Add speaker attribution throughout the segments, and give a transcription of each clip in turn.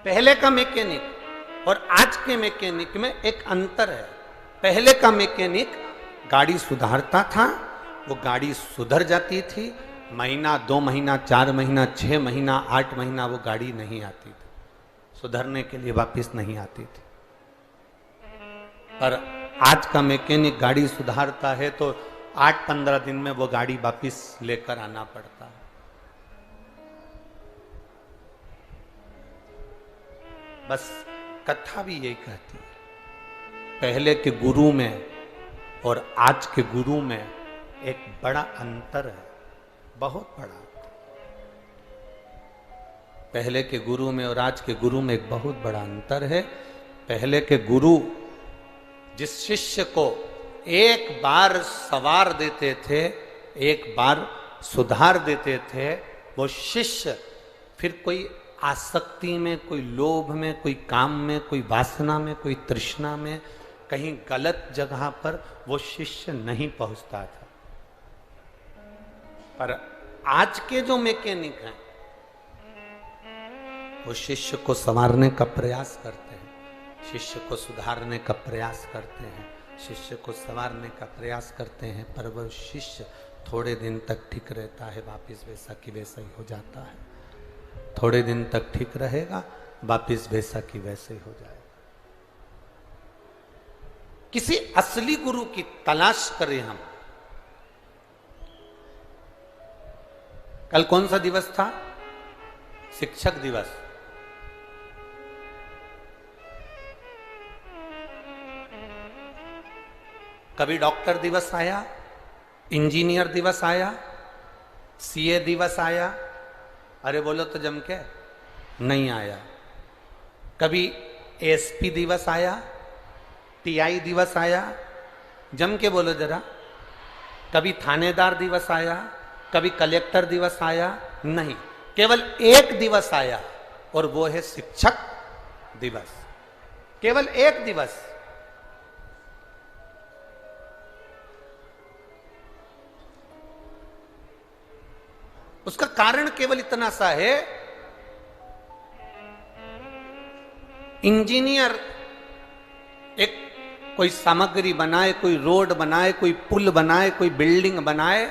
Speaker 1: पहले का मैकेनिक और आज के मैकेनिक में एक अंतर है। पहले का मैकेनिक गाड़ी सुधारता था, वो गाड़ी सुधर जाती थी, महीना 2 महीना 4 महीना 6 महीना 8 महीना वो गाड़ी नहीं आती थी, सुधरने के लिए वापस नहीं आती थी। पर आज का मैकेनिक गाड़ी सुधारता है तो 8-15 दिन में वो गाड़ी वापस लेकर आना पड़ता है। बस कथा भी यही कहती है, पहले के गुरु में और आज के गुरु में एक बड़ा अंतर है, बहुत बड़ा। पहले के गुरु में और आज के गुरु में एक बहुत बड़ा अंतर है। पहले के गुरु जिस शिष्य को एक बार सवार देते थे, एक बार सुधार देते थे, वो शिष्य फिर कोई आसक्ति में, कोई लोभ में, कोई काम में, कोई वासना में, कोई तृष्णा में, कहीं गलत जगह पर वो शिष्य नहीं पहुंचता था। पर आज के जो मैकेनिक हैं वो शिष्य को संवारने का प्रयास करते हैं, शिष्य को सुधारने का प्रयास करते हैं, शिष्य को संवारने का प्रयास करते हैं, पर वह शिष्य थोड़े दिन तक ठीक रहता है, वापिस वैसा की वैसा ही हो जाता है। थोड़े दिन तक ठीक रहेगा, वापिस वैसा की वैसे ही हो जाएगा। किसी असली गुरु की तलाश करें हम। कल कौन सा दिवस था? शिक्षक दिवस। कभी डॉक्टर दिवस आया, इंजीनियर दिवस आया, सीए दिवस आया? अरे बोलो तो जम के नहीं आया। कभी एसपी दिवस आया, टीआई दिवस आया? जम के बोलो जरा। कभी थानेदार दिवस आया, कभी कलेक्टर दिवस आया? नहीं, केवल एक दिवस आया और वो है शिक्षक दिवस। केवल एक दिवस। उसका कारण केवल इतना सा है, इंजीनियर एक कोई सामग्री बनाए, कोई रोड बनाए, कोई पुल बनाए, कोई बिल्डिंग बनाए,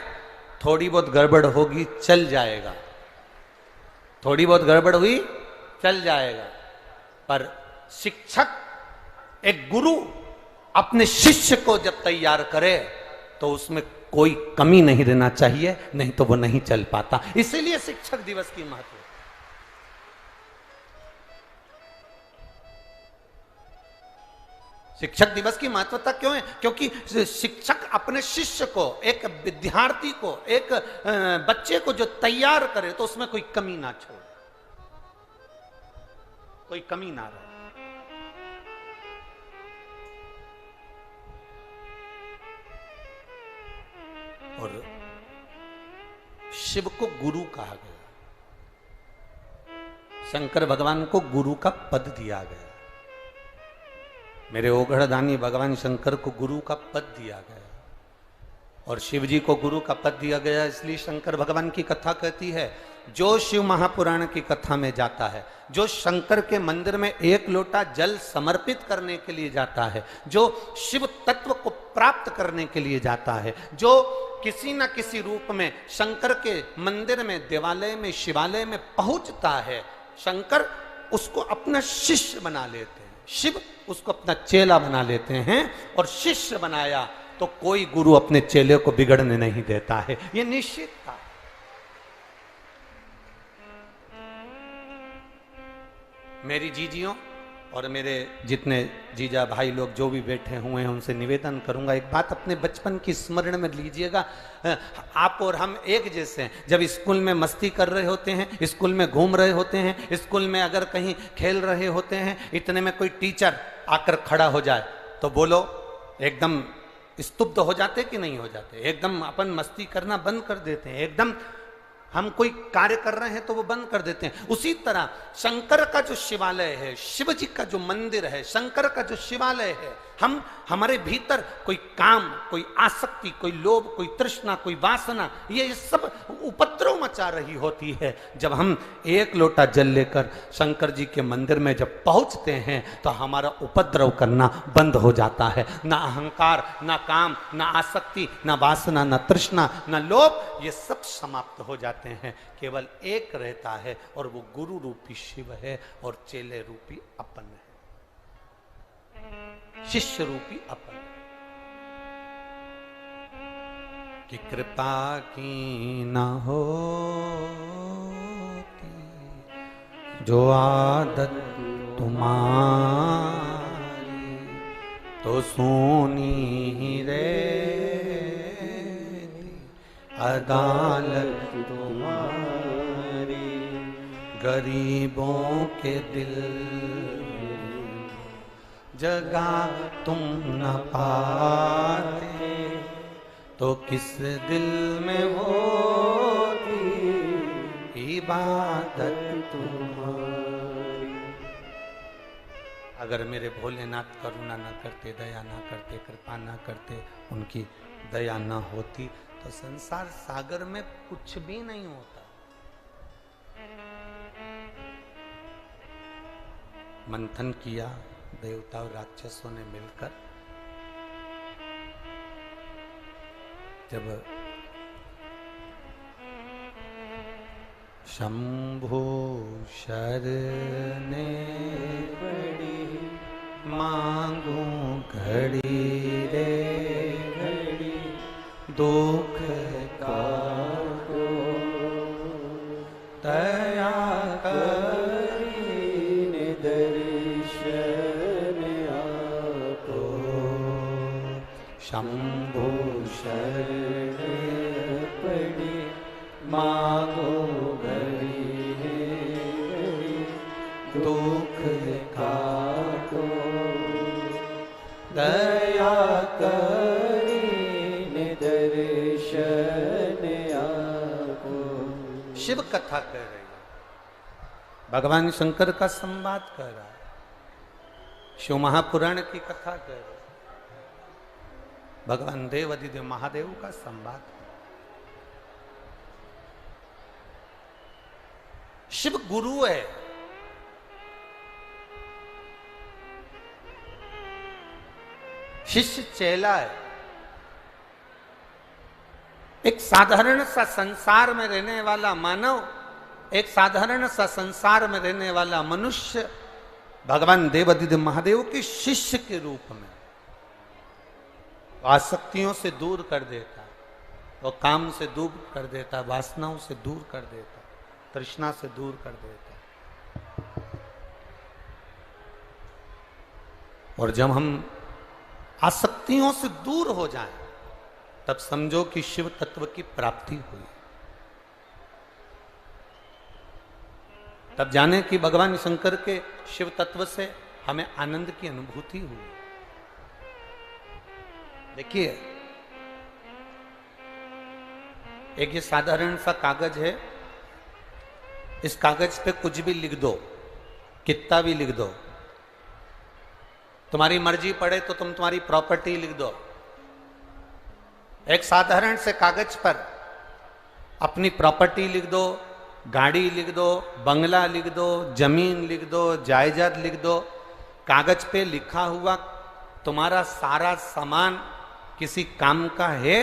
Speaker 1: थोड़ी बहुत गड़बड़ होगी चल जाएगा, थोड़ी बहुत गड़बड़ हुई चल जाएगा। पर शिक्षक, एक गुरु अपने शिष्य को जब तैयार करे तो उसमें कोई कमी नहीं रहना चाहिए, नहीं तो वो नहीं चल पाता। इसीलिए शिक्षक दिवस की महत्व। शिक्षक दिवस की महत्वता क्यों है? क्योंकि शिक्षक अपने शिष्य को, एक विद्यार्थी को, एक बच्चे को जो तैयार करे तो उसमें कोई कमी ना छोड़े, कोई कमी ना रहे। और शिव को गुरु कहा गया, शंकर भगवान को गुरु का पद दिया गया। मेरे ओघड़दानी भगवान शंकर को गुरु का पद दिया गया और शिव जी को गुरु का पद दिया गया। इसलिए शंकर भगवान की कथा कहती है, जो शिव महापुराण की कथा में जाता है, जो शंकर के मंदिर में 1 लोटा जल समर्पित करने के लिए जाता है, जो शिव तत्व को प्राप्त करने के लिए जाता है, जो किसी न किसी रूप में शंकर के मंदिर में, देवालय में, शिवालय में पहुंचता है, शंकर उसको अपना शिष्य बना लेते हैं, शिव उसको अपना चेला बना लेते हैं। और शिष्य बनाया तो कोई गुरु अपने चेले को बिगड़ने नहीं देता है, यह निश्चित था। मेरी जीजियों और मेरे जितने जीजा भाई लोग जो भी बैठे हुए हैं उनसे निवेदन करूंगा, एक बात अपने बचपन की स्मरण में लीजिएगा। आप और हम एक जैसे हैं। जब स्कूल में मस्ती कर रहे होते हैं, स्कूल में घूम रहे होते हैं, स्कूल में अगर कहीं खेल रहे होते हैं, इतने में कोई टीचर आकर खड़ा हो जाए तो बोलो एकदम स्तुब्ध हो जाते कि नहीं हो जाते? एकदम अपन मस्ती करना बंद कर देते हैं, एकदम हम कोई कार्य कर रहे हैं तो वो बंद कर देते हैं। उसी तरह शंकर का जो शिवालय है, शिव जी का जो मंदिर है, शंकर का जो शिवालय है, हम हमारे भीतर कोई काम, कोई आसक्ति, कोई लोभ, कोई तृष्णा, कोई वासना, ये सब उपद्रव मचा रही होती है। जब हम एक लोटा जल लेकर शंकर जी के मंदिर में जब पहुंचते हैं तो हमारा उपद्रव करना बंद हो जाता है। ना अहंकार, ना काम, ना आसक्ति, ना वासना, ना तृष्णा, ना लोभ, ये सब समाप्त हो जाते हैं। केवल एक रहता है और वो गुरु रूपी शिव है और चेले रूपी अपन है, शिष्य रूपी अपन। कि कृपा की न होती जो आदत तुम्हारी, तो सोनी ही रहती अदालत तुम्हारी। गरीबों के दिल जगा तुम न पाते, तो किस दिल में होती इबादत तुम्हारी। अगर मेरे भोलेनाथ करुणा न करते, दया न करते, कृपा न करते, उनकी दया न होती तो संसार सागर में कुछ भी नहीं होता। मंथन किया देवता और राक्षसों ने मिलकर, जब शंभु शरणे पड़ी मांगू घड़ी रे घड़ी, दुख का को दया करीन दर्शन आपको। शंभु शरणे पड़ी मांगो घड़ी घड़ी, दुख काटो दया करीन दर्शन आपको। शिव कथा कह रही है, भगवान शंकर का संवाद कर रहा है, शिव महापुराण की कथा कर रहा है, भगवान देव अधिदेव महादेव का संवाद। शिव गुरु है, शिष्य चेला है। एक साधारण सा संसार में रहने वाला मानव, एक साधारण सा संसार में रहने वाला मनुष्य भगवान देव अधिदेव महादेव के शिष्य के रूप में आसक्तियों से दूर कर देता, वो काम से दूर कर देता, वासनाओं से दूर कर देता, तृष्णा से दूर कर देता। और जब हम आसक्तियों से दूर हो जाएं, तब समझो कि शिव तत्व की प्राप्ति हुई। तब जाने कि भगवान शंकर के शिव तत्व से हमें आनंद की अनुभूति हुई। देखिए, एक ये साधारण सा कागज है, इस कागज पे कुछ भी लिख दो, कितना भी लिख दो, तुम्हारी मर्जी पड़े तो तुम तुम्हारी प्रॉपर्टी लिख दो। एक साधारण से कागज पर अपनी प्रॉपर्टी लिख दो, गाड़ी लिख दो, बंगला लिख दो, जमीन लिख दो, जायदाद लिख दो। कागज पे लिखा हुआ तुम्हारा सारा सामान किसी काम का है?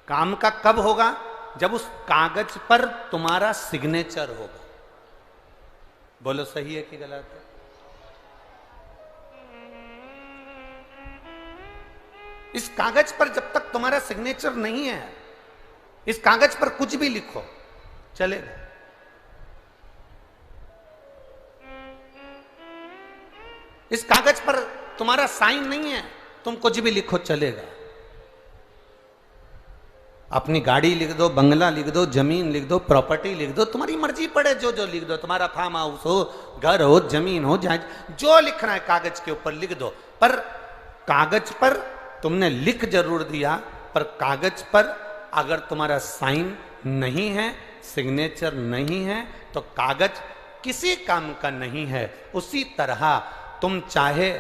Speaker 1: काम का कब होगा? जब उस कागज पर तुम्हारा सिग्नेचर होगा। बोलो सही है कि गलत है? इस कागज पर जब तक तुम्हारा सिग्नेचर नहीं है, इस कागज पर कुछ भी लिखो चलेगा। इस कागज पर तुम्हारा साइन नहीं है, तुम कुछ भी लिखो चलेगा। अपनी गाड़ी लिख दो, बंगला लिख दो, जमीन लिख दो, प्रॉपर्टी लिख दो, तुम्हारी मर्जी पड़े जो जो लिख दो। तुम्हारा फार्म हाउस हो, घर हो, जमीन हो, जहां जो लिखना है कागज के ऊपर लिख दो। पर कागज पर तुमने लिख जरूर दिया, पर कागज पर अगर तुम्हारा साइन नहीं है, सिग्नेचर नहीं है, तो कागज किसी काम का नहीं है। उसी तरह तुम चाहे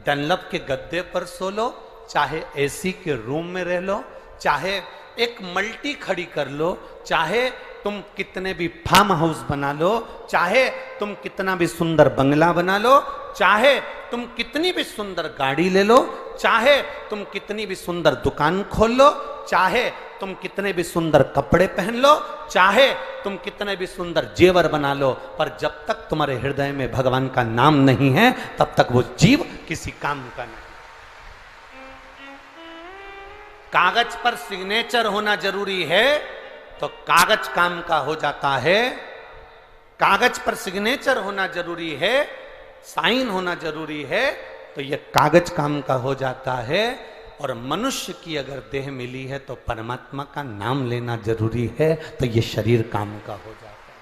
Speaker 1: डनलप के गद्दे पर सो लो, चाहे एसी के रूम में रह लो, चाहे एक मल्टी खड़ी कर लो, चाहे तुम कितने भी फार्म हाउस बना लो, चाहे तुम कितना भी सुंदर बंगला बना लो, चाहे तुम कितनी भी सुंदर गाड़ी ले लो, चाहे तुम कितनी भी सुंदर दुकान खोल लो, चाहे तुम कितने भी सुंदर कपड़े पहन लो, चाहे तुम कितने भी सुंदर जेवर बना लो, पर जब तक तुम्हारे हृदय में भगवान का नाम नहीं है तब तक वो जीव किसी काम का नहीं। कागज पर सिग्नेचर होना जरूरी है तो कागज काम का हो जाता है, कागज पर सिग्नेचर होना जरूरी है, साइन होना जरूरी है, तो यह कागज काम का हो जाता है। और मनुष्य की अगर देह मिली है तो परमात्मा का नाम लेना जरूरी है, तो यह शरीर काम का हो जाता है।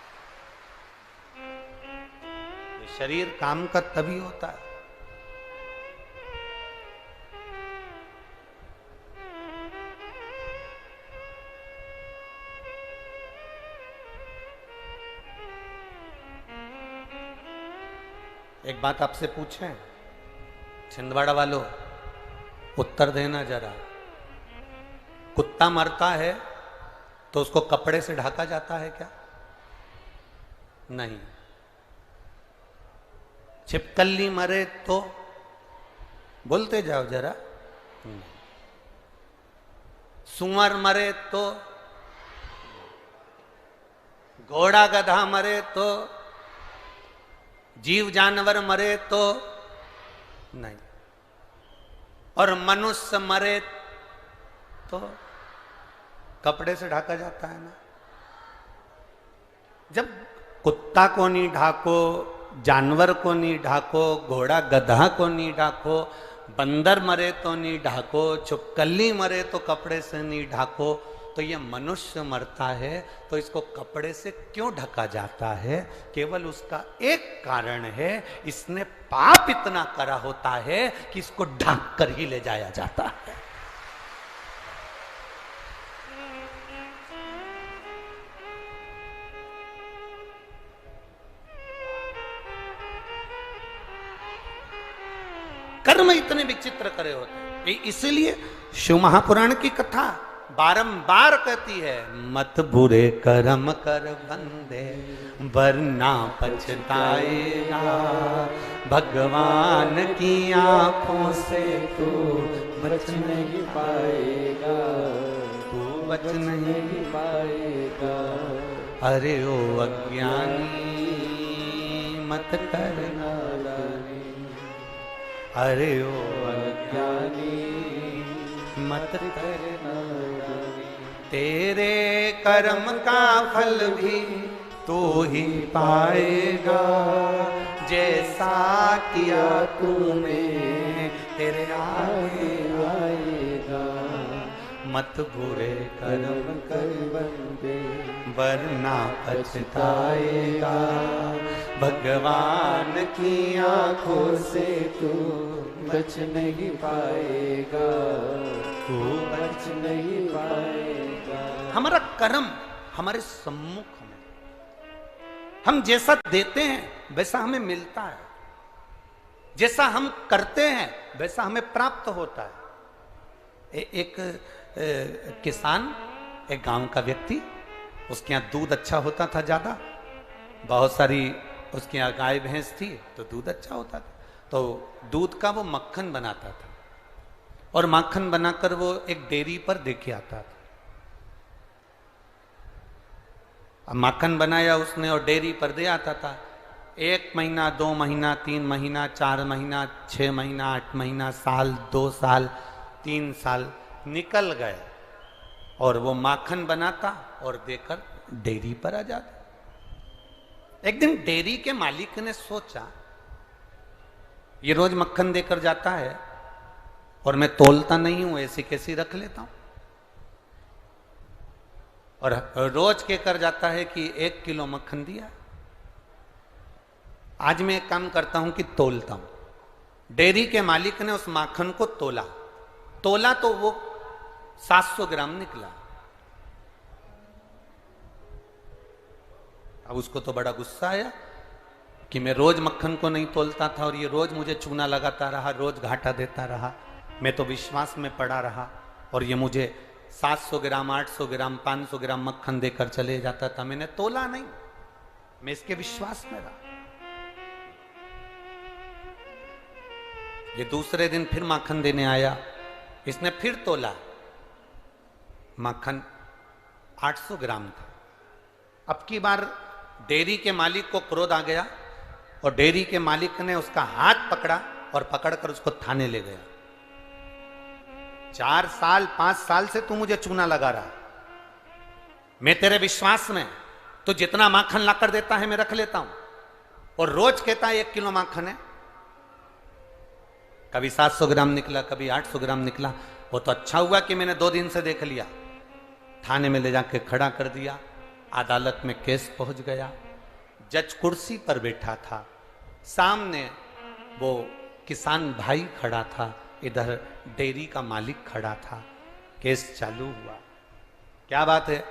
Speaker 1: ये शरीर काम का तभी होता है। एक बात आपसे पूछें, छिंदवाड़ा वालों, उत्तर देना जरा। कुत्ता मरता है तो उसको कपड़े से ढका जाता है क्या? नहीं। छिपकली मरे तो? बोलते जाओ जरा। सुअर मरे तो? घोड़ा गधा मरे तो? जीव जानवर मरे तो? नहीं। और मनुष्य मरे तो कपड़े से ढका जाता है ना। जब कुत्ता को नहीं ढाको, जानवर को नहीं ढाको, घोड़ा गधा को नहीं ढाको, बंदर मरे तो नहीं ढाको, छिपकली मरे तो कपड़े से नहीं ढाको, तो ये मनुष्य मरता है तो इसको कपड़े से क्यों ढका जाता है? केवल उसका एक कारण है, इसने पाप इतना करा होता है कि इसको ढक कर ही ले जाया जाता है। कर्म इतने विचित्र करे होते हैं। इसलिए शिव महापुराण की कथा बारंबार कहती है, मत बुरे कर्म कर बंदे वरना पछताएगा, भगवान की आंखों से तू बच नहीं पाएगा, तू बच नहीं पाएगा। अरे ओ अज्ञानी मत करना, अरे ओ अज्ञानी मत करना, तेरे कर्म का फल भी तू ही पाएगा, जैसा किया तूने तेरे आगे आएगा। मत बुरे कर्म कर बंदे वरना पछताएगा, भगवान की आंखों से तू बच नहीं पाएगा, तू बच नहीं पाएगा। हमारा कर्म हमारे सम्मुख में, हम जैसा देते हैं वैसा हमें मिलता है, जैसा हम करते हैं वैसा हमें प्राप्त होता है। एक किसान, एक गांव का व्यक्ति, उसके यहाँ दूध अच्छा होता था ज्यादा, बहुत सारी उसके यहाँ गाय भैंस थी तो दूध अच्छा होता था, तो दूध का वो मक्खन बनाता था और मक्खन बनाकर वो एक डेयरी पर देके आता था। अब मक्खन बनाया उसने और डेयरी पर दे आता था। 1 महीना, 2 महीना, 3 महीना, 4 महीना, 6 महीना, 8 महीना, साल, 2 साल, 3 साल निकल गए और वो माखन बनाता और देकर डेयरी पर आ जाता। एक दिन डेयरी के मालिक ने सोचा, ये रोज मक्खन देकर जाता है और मैं तोलता नहीं हूं, ऐसी कैसी रख लेता हूं, और रोज के कर जाता है कि 1 किलो मक्खन दिया, आज मैं एक काम करता हूं कि तोलता हूं। डेयरी के मालिक ने उस माखन को तोला तो वो 700 ग्राम निकला। अब उसको तो बड़ा गुस्सा आया कि मैं रोज मक्खन को नहीं तोलता था और ये रोज मुझे चूना लगाता रहा, रोज घाटा देता रहा। मैं तो विश्वास में पड़ा रहा और ये मुझे 700 ग्राम, 800 ग्राम, 500 ग्राम मक्खन देकर चले जाता था। मैंने तोला नहीं, मैं इसके विश्वास में रहा। ये दूसरे दिन फिर माखन देने आया, इसने फिर तोला, माखन 800 ग्राम था। अब की बार डेयरी के मालिक को क्रोध आ गया और डेयरी के मालिक ने उसका हाथ पकड़ा और पकड़कर उसको थाने ले गया। 4 साल 5 साल से तू मुझे चूना लगा रहा, मैं तेरे विश्वास में, तो जितना माखन लाकर देता है मैं रख लेता हूं और रोज कहता है 1 किलो माखन है। कभी 700 ग्राम निकला, कभी 800 ग्राम निकला। वो तो अच्छा हुआ कि मैंने 2 दिन से देख लिया। थाने में ले जाके खड़ा कर दिया, अदालत में केस पहुंच गया। जज कुर्सी पर बैठा था, सामने वो किसान भाई खड़ा था, इधर डेयरी का मालिक खड़ा था। केस चालू हुआ। क्या बात है?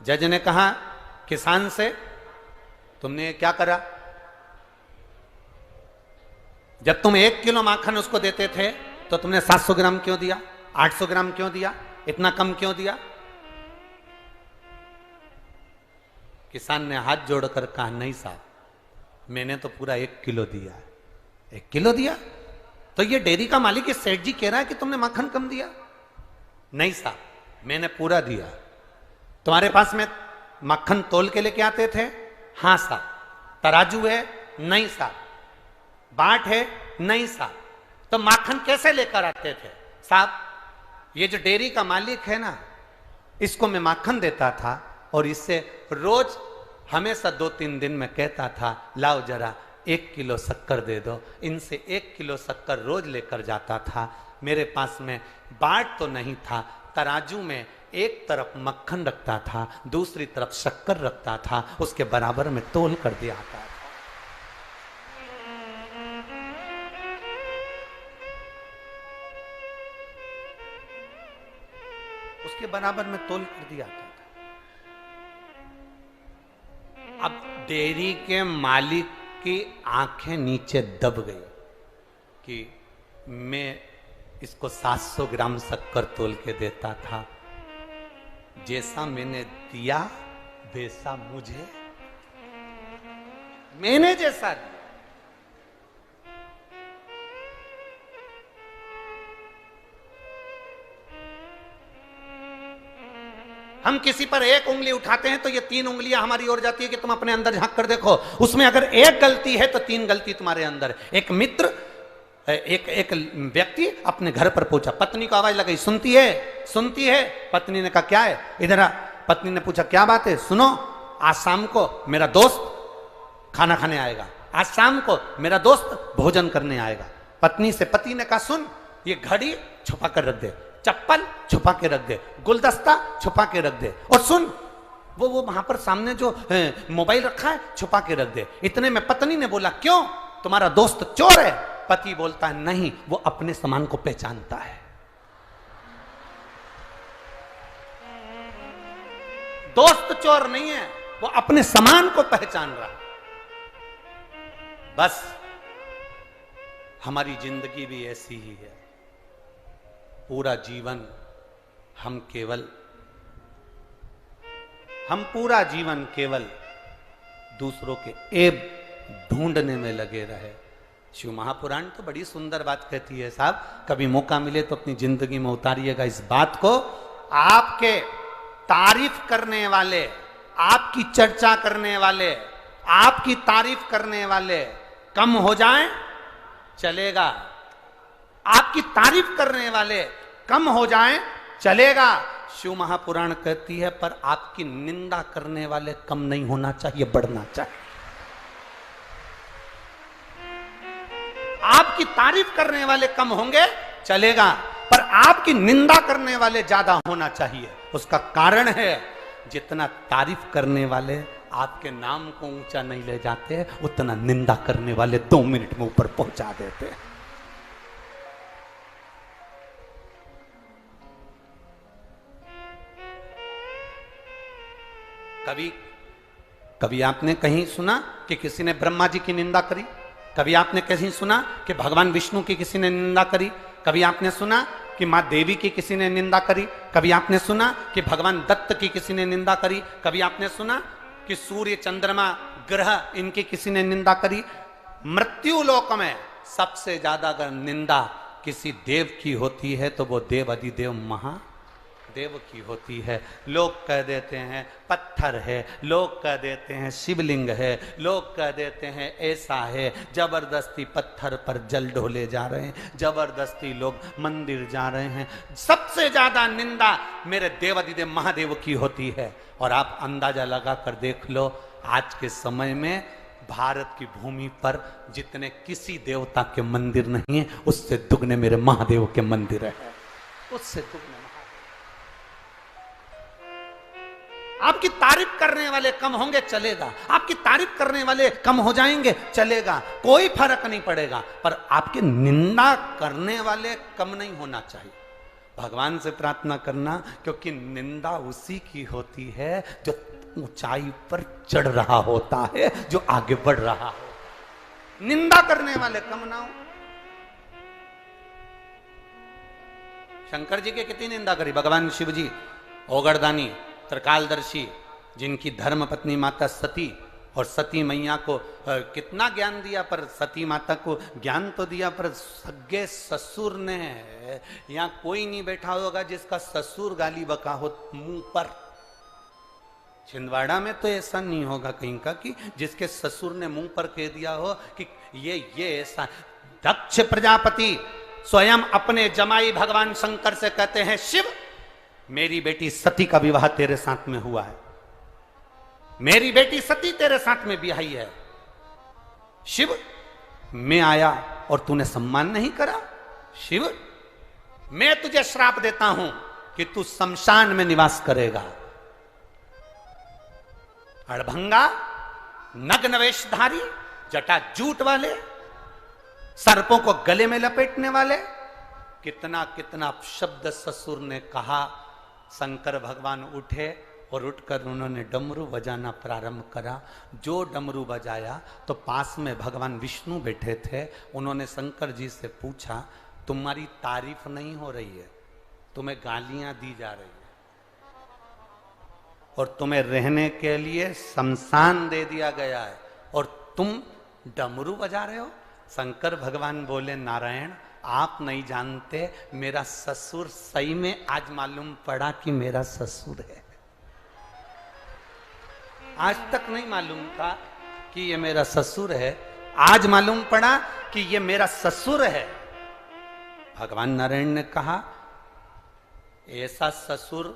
Speaker 1: जज ने कहा किसान से, तुमने क्या करा? जब तुम 1 किलो माखन उसको देते थे तो तुमने 700 ग्राम क्यों दिया, 800 ग्राम क्यों दिया, इतना कम क्यों दिया? किसान ने हाथ जोड़कर कहा, नहीं साहब, मैंने तो पूरा 1 किलो दिया। 1 किलो दिया? तो ये डेयरी का मालिक, ये सेठ जी कह रहा है कि तुमने माखन कम दिया। नहीं साहब, मैंने पूरा दिया। तुम्हारे पास में मक्खन तोल के लेके आते थे? हाँ साहब। तराजू है? नहीं साहब। बाट है? नहीं साहब। तो माखन कैसे लेकर आते थे? साहब, ये जो डेयरी का मालिक है ना, इसको मैं माखन देता था और इससे रोज हमेशा 2-3 दिन में कहता था, लाओ जरा 1 किलो शक्कर दे दो। इनसे 1 किलो शक्कर रोज लेकर जाता था। मेरे पास में बाट तो नहीं था, तराजू में एक तरफ मक्खन रखता था, दूसरी तरफ शक्कर रखता था, उसके बराबर में तोल कर दिया आता था। उसके बराबर में तोल कर दिया आता था। अब डेयरी के मालिक की आंखें नीचे दब गई कि मैं इसको 700 ग्राम शक्कर तोल के देता था, जैसा मैंने दिया वैसा मुझे, मैंने जैसा दिया। हम किसी पर 1 उंगली उठाते हैं तो ये 3 उंगलियां हमारी ओर जाती है कि तुम अपने अंदर झांक कर देखो। उसमें अगर 1 गलती है तो 3 गलती तुम्हारे अंदर। एक मित्र, एक व्यक्ति अपने घर पर पहुंचा, पत्नी को आवाज लगाई, सुनती है? सुनती है। पत्नी ने कहा क्या है, इधर आ। पत्नी ने पूछा क्या बात है? सुनो, आज शाम को मेरा दोस्त खाना खाने आएगा, आज शाम को मेरा दोस्त भोजन करने आएगा। पत्नी से पति ने कहा, सुन, ये घड़ी छुपा कर रख दे, चप्पल छुपा के रख दे, गुलदस्ता छुपा के रख दे, और सुन, वो वहां पर सामने जो मोबाइल रखा है छुपा के रख दे। इतने में पत्नी ने बोला, क्यों, तुम्हारा दोस्त चोर है? पति बोलता है, नहीं, वो अपने सामान को पहचानता है। दोस्त चोर नहीं है, वो अपने सामान को पहचान रहा। बस हमारी जिंदगी भी ऐसी ही है। पूरा जीवन हम पूरा जीवन केवल दूसरों के ऐब ढूंढने में लगे रहे। शिव महापुराण तो बड़ी सुंदर बात कहती है साहब, कभी मौका मिले तो अपनी जिंदगी में उतारिएगा इस बात को। आपके तारीफ करने वाले, आपकी चर्चा करने वाले, आपकी तारीफ करने वाले कम हो जाएं चलेगा, आपकी तारीफ करने वाले कम हो जाएं चलेगा। शिव महापुराण कहती है पर आपकी निंदा करने वाले कम नहीं होना चाहिए, बढ़ना चाहिए। आपकी तारीफ करने वाले कम होंगे चलेगा, पर आपकी निंदा करने वाले ज्यादा होना चाहिए। उसका कारण है, जितना तारीफ करने वाले आपके नाम को ऊंचा नहीं ले जाते, उतना निंदा करने वाले 2 मिनट में ऊपर पहुंचा देते हैं। कभी कभी आपने कहीं सुना कि किसी ने ब्रह्मा जी की निंदा करी? कभी आपने कहीं सुना कि भगवान विष्णु की किसी ने निंदा करी? कभी आपने सुना कि माँ देवी की किसी ने निंदा करी? कभी आपने सुना कि भगवान दत्त की किसी ने निंदा करी? कभी आपने सुना कि सूर्य चंद्रमा ग्रह इनकी किसी ने निंदा करी? मृत्यु लोक में सबसे ज्यादा अगर निंदा किसी देव की होती है तो वो देव अधिदेव महादेव की होती है। लोग कह देते हैं पत्थर है, लोग कह देते हैं शिवलिंग है, लोग कह देते हैं ऐसा है, जबरदस्ती पत्थर पर जल ढोले जा रहे हैं, जबरदस्ती लोग मंदिर जा रहे हैं। सबसे ज्यादा निंदा मेरे देव अधिदेव महादेव की होती है। और आप अंदाजा लगा कर देख लो, आज के समय में भारत की भूमि पर जितने किसी देवता के मंदिर नहीं है, उससे दुगने मेरे महादेव के मंदिर है, उससे दुगने। आपकी तारीफ करने वाले कम होंगे चलेगा, आपकी तारीफ करने वाले कम हो जाएंगे चलेगा, कोई फर्क नहीं पड़ेगा, पर आपकी निंदा करने वाले कम नहीं होना चाहिए। भगवान से प्रार्थना करना, क्योंकि निंदा उसी की होती है जो ऊंचाई पर चढ़ रहा होता है, जो आगे बढ़ रहा हो। निंदा करने वाले कम ना हो। शंकर जी की कितनी निंदा करी भगवान शिव जी, ओगरदानी त्रिकालदर्शी, जिनकी धर्म पत्नी माता सती, और सती मैया को कितना ज्ञान दिया, पर सती माता को ज्ञान तो दिया, पर सगे ससुर ने, यहां कोई नहीं बैठा होगा जिसका ससुर गाली बका हो मुंह पर। छिंदवाड़ा में तो ऐसा नहीं होगा कहीं का कि जिसके ससुर ने मुंह पर कह दिया हो कि ये ऐसा। दक्ष प्रजापति स्वयं अपने जमाई भगवान शंकर से कहते हैं, शिव मेरी बेटी सती का विवाह तेरे साथ में हुआ है, मेरी बेटी सती तेरे साथ में ब्याही है। शिव मैं आया और तूने सम्मान नहीं करा, शिव मैं तुझे श्राप देता हूं कि तू शमशान में निवास करेगा। अड़भंगा, नग्न वेशधारी, जटा जूट वाले, सर्पों को गले में लपेटने वाले, कितना कितना शब्द ससुर ने कहा। शंकर भगवान उठे और उठकर उन्होंने डमरू बजाना प्रारंभ करा। जो डमरू बजाया तो पास में भगवान विष्णु बैठे थे। उन्होंने शंकर जी से पूछा, तुम्हारी तारीफ नहीं हो रही है, तुम्हें गालियां दी जा रही है, और तुम्हें रहने के लिए शमशान दे दिया गया है, और तुम डमरू बजा रहे हो। शंकर भगवान बोले, नारायण आप नहीं जानते, मेरा ससुर सही में आज मालूम पड़ा कि मेरा ससुर है। आज तक नहीं मालूम था कि ये मेरा ससुर है, आज मालूम पड़ा कि ये मेरा ससुर है। भगवान नारायण ने कहा, ऐसा ससुर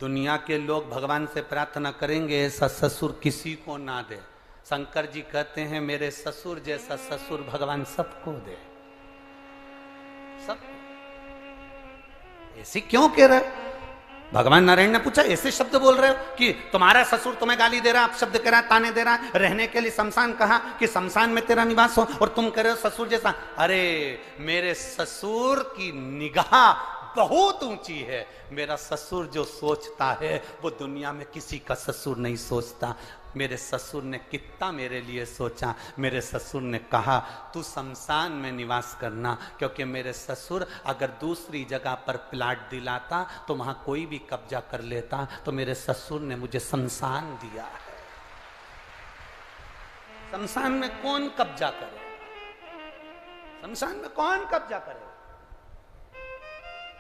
Speaker 1: दुनिया के लोग भगवान से प्रार्थना करेंगे, ऐसा ससुर किसी को ना दे। शंकर जी कहते हैं, मेरे ससुर जैसा ससुर भगवान सबको दे, सब। ऐसे क्यों कह रहे? भगवान नारायण ने पूछा, ऐसे शब्द बोल रहे हो कि तुम्हारा ससुर तुम्हें गाली दे रहा, आप शब्द कह रहा, ताने दे रहा, रहने के लिए शमशान कहा कि शमशान में तेरा निवास हो, और तुम कह रहे हो ससुर जैसा। अरे मेरे ससुर की निगाह बहुत ऊंची है। मेरा ससुर जो सोचता है वो दुनिया में किसी का ससुर नहीं सोचता। मेरे ससुर ने कितना मेरे लिए सोचा। मेरे ससुर ने कहा, तू शमशान में निवास करना, क्योंकि मेरे ससुर अगर दूसरी जगह पर प्लाट दिलाता तो वहां कोई भी कब्जा कर लेता, तो मेरे ससुर ने मुझे शमशान दिया है। शमशान में कौन कब्जा करे? शमशान में कौन कब्जा करे?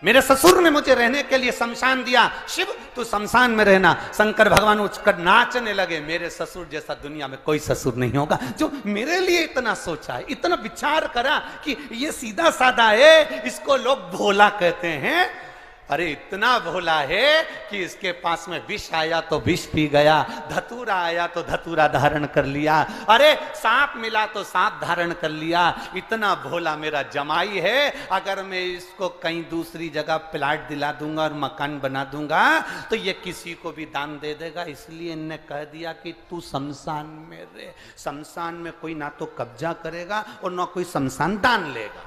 Speaker 1: मेरे ससुर ने मुझे रहने के लिए शमशान दिया, शिव तू शमशान में रहना। शंकर भगवान उठकर नाचने लगे, मेरे ससुर जैसा दुनिया में कोई ससुर नहीं होगा जो मेरे लिए इतना सोचा है, इतना विचार करा कि ये सीधा साधा है, इसको लोग भोला कहते हैं। अरे इतना भोला है कि इसके पास में विष आया तो विष पी गया, धतूरा आया तो धतूरा धारण कर लिया, अरे सांप मिला तो सांप धारण कर लिया। इतना भोला मेरा जमाई है। अगर मैं इसको कहीं दूसरी जगह प्लाट दिला दूंगा और मकान बना दूंगा तो ये किसी को भी दान दे देगा। इसलिए इनने कह दिया कि तू शमशान में रहे। शमशान में कोई ना तो कब्जा करेगा और ना कोई शमशान दान लेगा।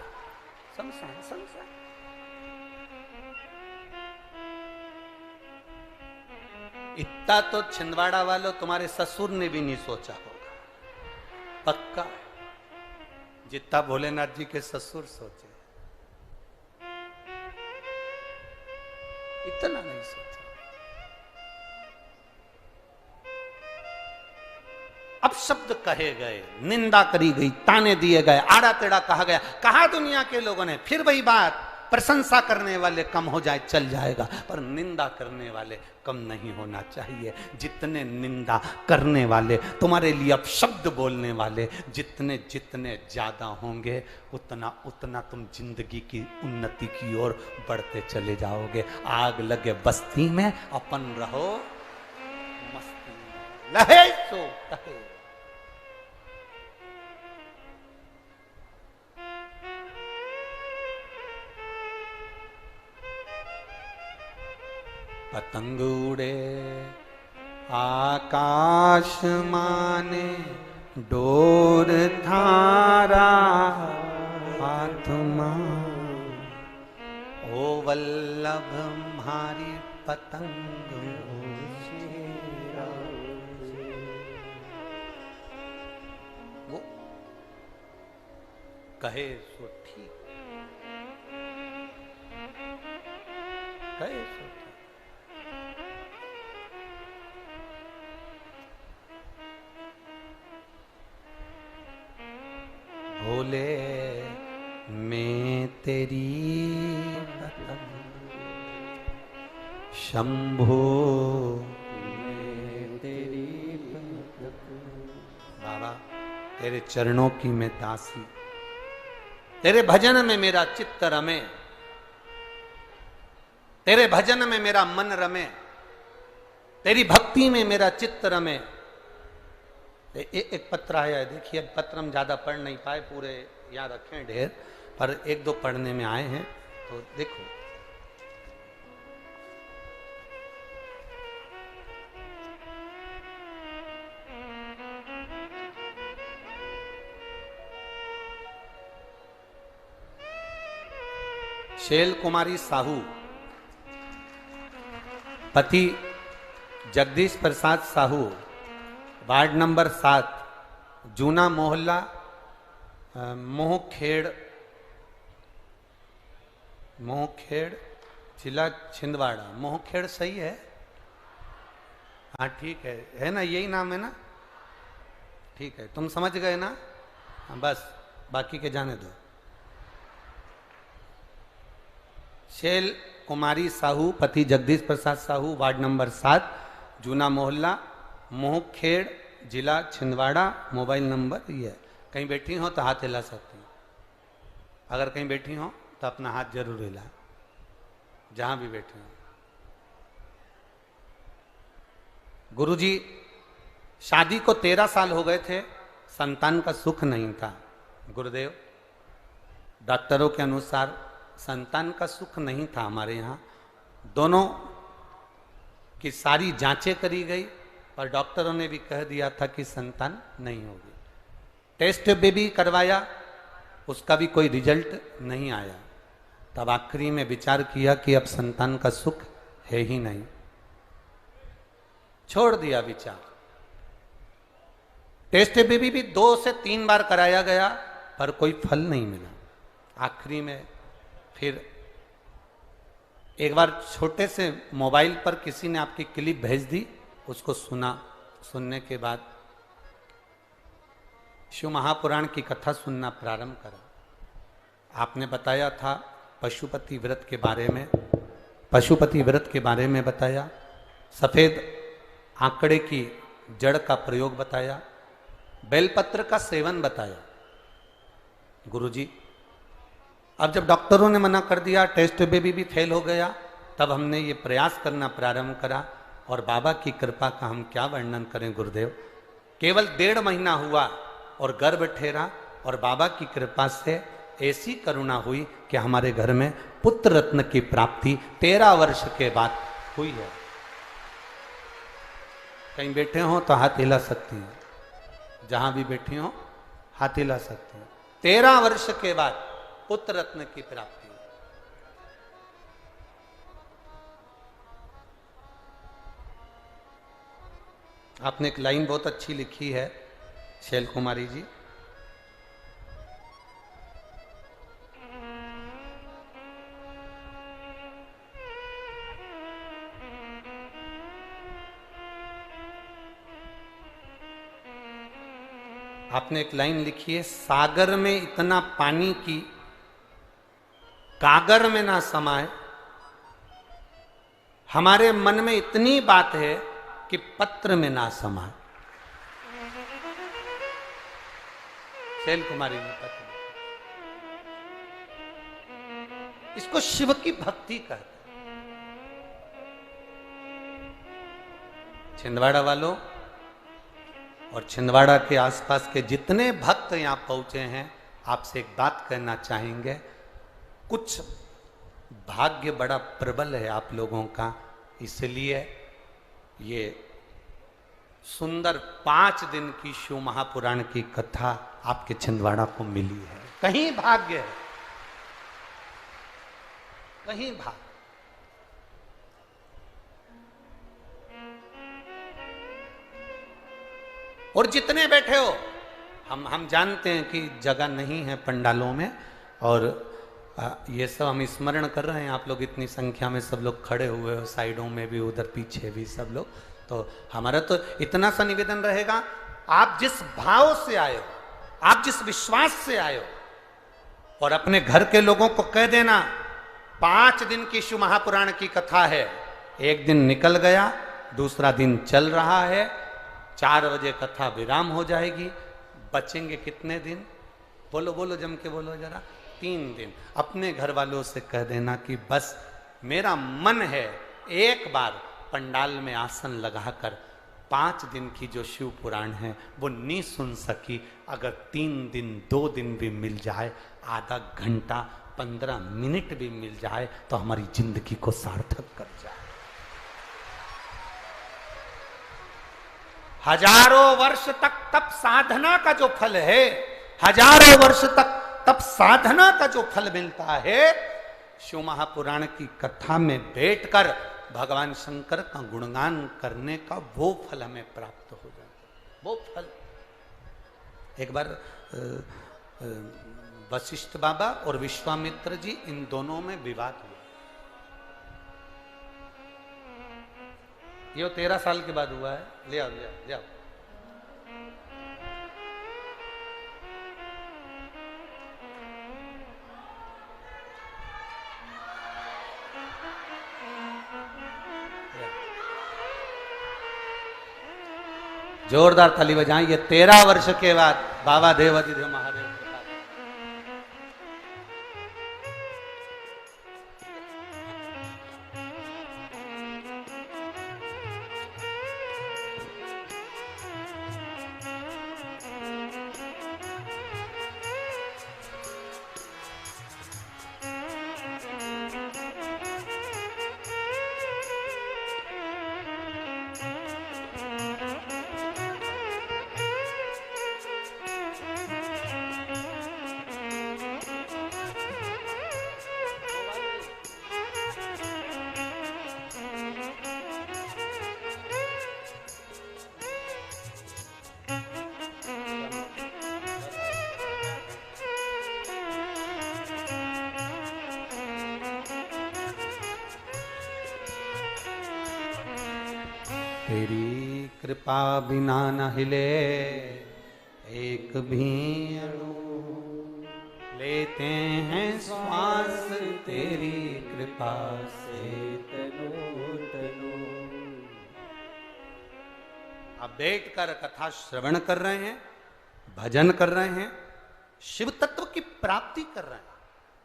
Speaker 1: शमशान शमशान इतना तो छिंदवाड़ा वालों तुम्हारे ससुर ने भी नहीं सोचा होगा, पक्का, जितना भोलेनाथ जी के ससुर सोचे, इतना नहीं सोचा। अब शब्द कहे गए, निंदा करी गई, ताने दिए गए, आड़ा टेढ़ा कहा गया, कहा दुनिया के लोगों ने, फिर वही बात, प्रशंसा करने वाले कम हो जाए चल जाएगा, पर निंदा करने वाले कम नहीं होना चाहिए। जितने निंदा करने वाले, तुम्हारे लिए अपशब्द बोलने वाले जितने जितने ज्यादा होंगे, उतना उतना तुम जिंदगी की उन्नति की ओर बढ़ते चले जाओगे। आग लगे बस्ती में, अपन रहो मस्ती में, लहे सो कहे। पतंग उड़े आकाश माने, डोर थारा हाथ मां, ओ वल्लभ म्हारी पतंग वो कहे सो ठीक, कहे सो ठीक। भोले मैं तेरी पतंग, शंभो मैं तेरी पतंग। बाबा तेरे चरणों की मैं दासी, तेरे भजन में मेरा चित्त रमे, तेरे भजन में मेरा मन रमे, तेरी भक्ति में मेरा चित्त रमे। एक पत्र आया है, देखिए पत्र हम ज्यादा पढ़ नहीं पाए, पूरे याद रखें ढेर, पर एक दो पढ़ने में आए हैं, तो देखो। शैल कुमारी साहू, पति जगदीश प्रसाद साहू, वार्ड नंबर 7, जूना मोहल्ला, मोहखेड़, जिला छिंदवाड़ा। मोहखेड़ सही है? हाँ ठीक है ना, यही नाम है ना? ठीक है, तुम समझ गए ना? हाँ बस, बाकी के जाने दो। शैल कुमारी साहू, पति जगदीश प्रसाद साहू, वार्ड नंबर 7, जूना मोहल्ला, मोहखेड़, जिला छिंदवाड़ा। मोबाइल नंबर ये है। कहीं बैठी हो तो हाथ हिला सकती हो, अगर कहीं बैठी हो तो अपना हाथ जरूर हिला, जहां भी बैठी हो। गुरुजी, शादी को 13 साल हो गए थे, संतान का सुख नहीं था। गुरुदेव, डॉक्टरों के अनुसार संतान का सुख नहीं था हमारे यहाँ। दोनों की सारी जांचें करी गई, पर डॉक्टरों ने भी कह दिया था कि संतान नहीं होगी। टेस्ट भी करवाया, उसका भी कोई रिजल्ट नहीं आया। तब आखिरी में विचार किया कि अब संतान का सुख है ही नहीं, छोड़ दिया विचार। टेस्ट बेबी भी 2 से 3 बार कराया गया, पर कोई फल नहीं मिला। आखिरी में फिर एक बार छोटे से मोबाइल पर किसी ने आपकी क्लिप भेज दी, उसको सुना। सुनने के बाद शिव महापुराण की कथा सुनना प्रारंभ करा। आपने बताया था पशुपति व्रत के बारे में, पशुपति व्रत के बारे में बताया, सफेद आंकड़े की जड़ का प्रयोग बताया, बेलपत्र का सेवन बताया। गुरुजी, अब जब डॉक्टरों ने मना कर दिया, टेस्ट बेबी भी फेल हो गया, तब हमने ये प्रयास करना प्रारंभ करा। और बाबा की कृपा का हम क्या वर्णन करें गुरुदेव। केवल 1.5 महीना हुआ और गर्भ ठहरा, और बाबा की कृपा से ऐसी करुणा हुई कि हमारे घर में पुत्र रत्न की प्राप्ति 13 वर्ष के बाद हुई है। कहीं बैठे हो तो हाथ हिला सकती हैं, जहां भी बैठी हो हाथ हिला सकती हैं। 13 वर्ष के बाद पुत्र रत्न की प्राप्ति। आपने एक लाइन बहुत अच्छी लिखी है शैल कुमारी जी। आपने एक लाइन लिखी है, सागर में इतना पानी की कागर में ना समाए, हमारे मन में इतनी बात है कि पत्र में ना समाए। शैल कुमारी ने पत्र, इसको शिव की भक्ति कहते हैं। छिंदवाड़ा वालों और छिंदवाड़ा के आसपास के जितने भक्त यहां पहुंचे हैं, आपसे एक बात कहना चाहेंगे, कुछ भाग्य बड़ा प्रबल है आप लोगों का, इसलिए ये सुंदर 5 दिन की शिव महापुराण की कथा आपके छिंदवाड़ा को मिली है। कहीं भाग्य है, कहीं भाग्य। और जितने बैठे हो, हम जानते हैं कि जगह नहीं है पंडालों में, और ये सब हम स्मरण कर रहे हैं। आप लोग इतनी संख्या में सब लोग खड़े हुए हो, साइडों में भी, उधर पीछे भी सब लोग। तो हमारा तो इतना सा निवेदन रहेगा, आप जिस भाव से आए हो, आप जिस विश्वास से आए हो, और अपने घर के लोगों को कह देना 5 दिन की शिव महापुराण की कथा है, एक दिन निकल गया, दूसरा दिन चल रहा है, 4 बजे कथा विराम हो जाएगी, बचेंगे कितने दिन? बोलो बोलो, जम के बोलो जरा। 3 दिन। अपने घर वालों से कह देना कि बस मेरा मन है एक बार पंडाल में आसन लगाकर 5 दिन की जो शिव पुराण है वो नहीं सुन सकी, अगर 3 दिन 2 दिन भी मिल जाए, आधा घंटा 15 मिनट भी मिल जाए, तो हमारी जिंदगी को सार्थक कर जाए। हजारों वर्ष तक तप साधना का जो फल है, हजारों वर्ष तक तप साधना का जो फल मिलता है, शिव महापुराण की कथा में बैठकर भगवान शंकर का गुणगान करने का वो फल हमें प्राप्त हो जाता। वो फल एक बार वशिष्ठ बाबा और विश्वामित्र जी, इन दोनों में विवाद हुआ। ये 13 साल के बाद हुआ है। ले आओ ले आओ ले आओ। जोरदार ताली बजाएं। ये 13 वर्ष के बाद बाबा देवाधिदेव महादेव तेरी कृपा बिना न हिले एक भी अणु, लेते हैं श्वास तेरी कृपा से तनो तनो। आप बैठकर कथा श्रवण कर रहे हैं, भजन कर रहे हैं, शिव तत्व की प्राप्ति कर रहे हैं।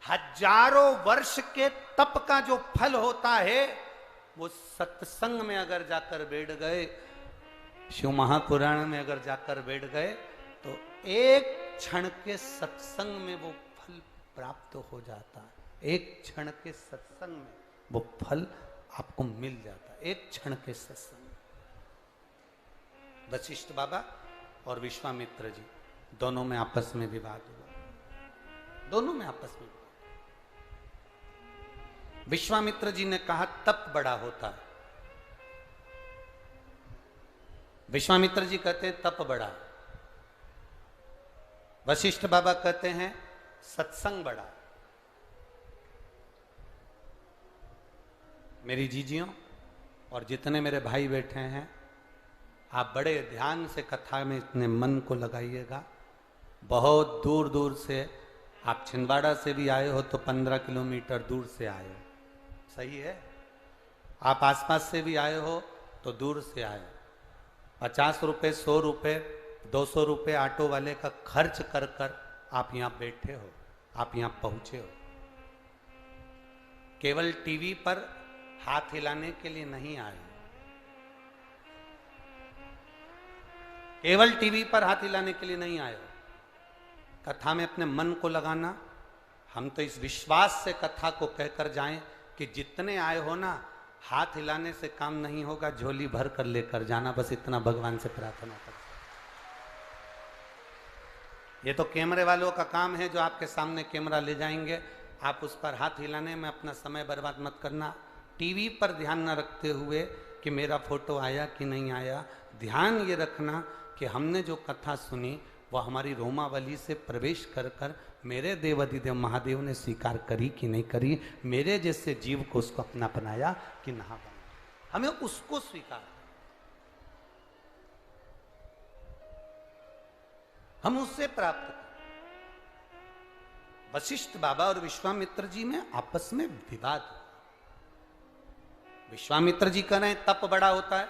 Speaker 1: हजारों वर्ष के तप का जो फल होता है, वो सत्संग में अगर जाकर बैठ गए, शिव महापुराण में अगर जाकर बैठ गए, तो एक क्षण के सत्संग में वो फल प्राप्त हो जाता है। एक क्षण के सत्संग में वो फल आपको मिल जाता है, एक क्षण के सत्संग में। वशिष्ठ बाबा और विश्वामित्र जी दोनों में आपस में विवाद हुआ। दोनों में आपस में। विश्वामित्र जी ने कहा तप बड़ा होता है, विश्वामित्र जी कहते हैं तप बड़ा, वशिष्ठ बाबा कहते हैं सत्संग बड़ा। मेरी जीजियों और जितने मेरे भाई बैठे हैं, आप बड़े ध्यान से कथा में इतने मन को लगाइएगा। बहुत दूर दूर से आप छिंदवाड़ा से भी आए हो तो 15 किलोमीटर दूर से आए हो, सही है। आप आसपास से भी आए हो तो दूर से आए हो। 50 रुपये, 100 रुपये, 200 रुपये ऑटो वाले का खर्च कर कर आप यहाँ बैठे हो, आप यहाँ पहुंचे हो। केवल टीवी पर हाथ हिलाने के लिए नहीं आए, केवल टीवी पर हाथ हिलाने के लिए नहीं आए हो। कथा में अपने मन को लगाना। हम तो इस विश्वास से कथा को कहकर जाएं कि जितने आए हो ना, हाथ हिलाने से काम नहीं होगा, झोली भर कर लेकर जाना, बस इतना भगवान से प्रार्थना कर। ये तो कैमरे वालों का काम है जो आपके सामने कैमरा ले जाएंगे, आप उस पर हाथ हिलाने में अपना समय बर्बाद मत करना। टीवी पर ध्यान न रखते हुए कि मेरा फोटो आया कि नहीं आया, ध्यान ये रखना कि हमने जो कथा सुनी वह हमारी रोमावली से प्रवेश कर कर मेरे देवाधिदेव महादेव ने स्वीकार करी कि नहीं करी, मेरे जैसे जीव को उसको अपना बनाया कि ना बनाया, हमें उसको स्वीकार, हम उससे प्राप्त करें। वशिष्ठ बाबा और विश्वामित्र जी में आपस में विवाद हुआ। विश्वामित्र जी कह रहे हैं तप बड़ा होता है,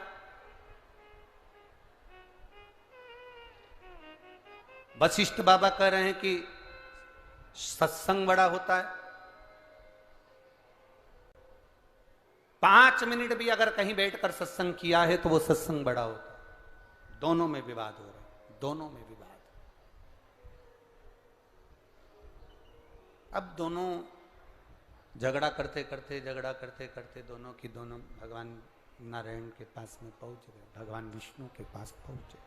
Speaker 1: वशिष्ठ बाबा कह रहे हैं कि सत्संग बड़ा होता है। 5 मिनट भी अगर कहीं बैठकर सत्संग किया है तो वो सत्संग बड़ा होता है। दोनों में विवाद हो रहा है, दोनों में विवाद। अब दोनों झगड़ा करते करते दोनों की दोनों भगवान नारायण के पास में पहुंच गए, भगवान विष्णु के पास पहुंचे।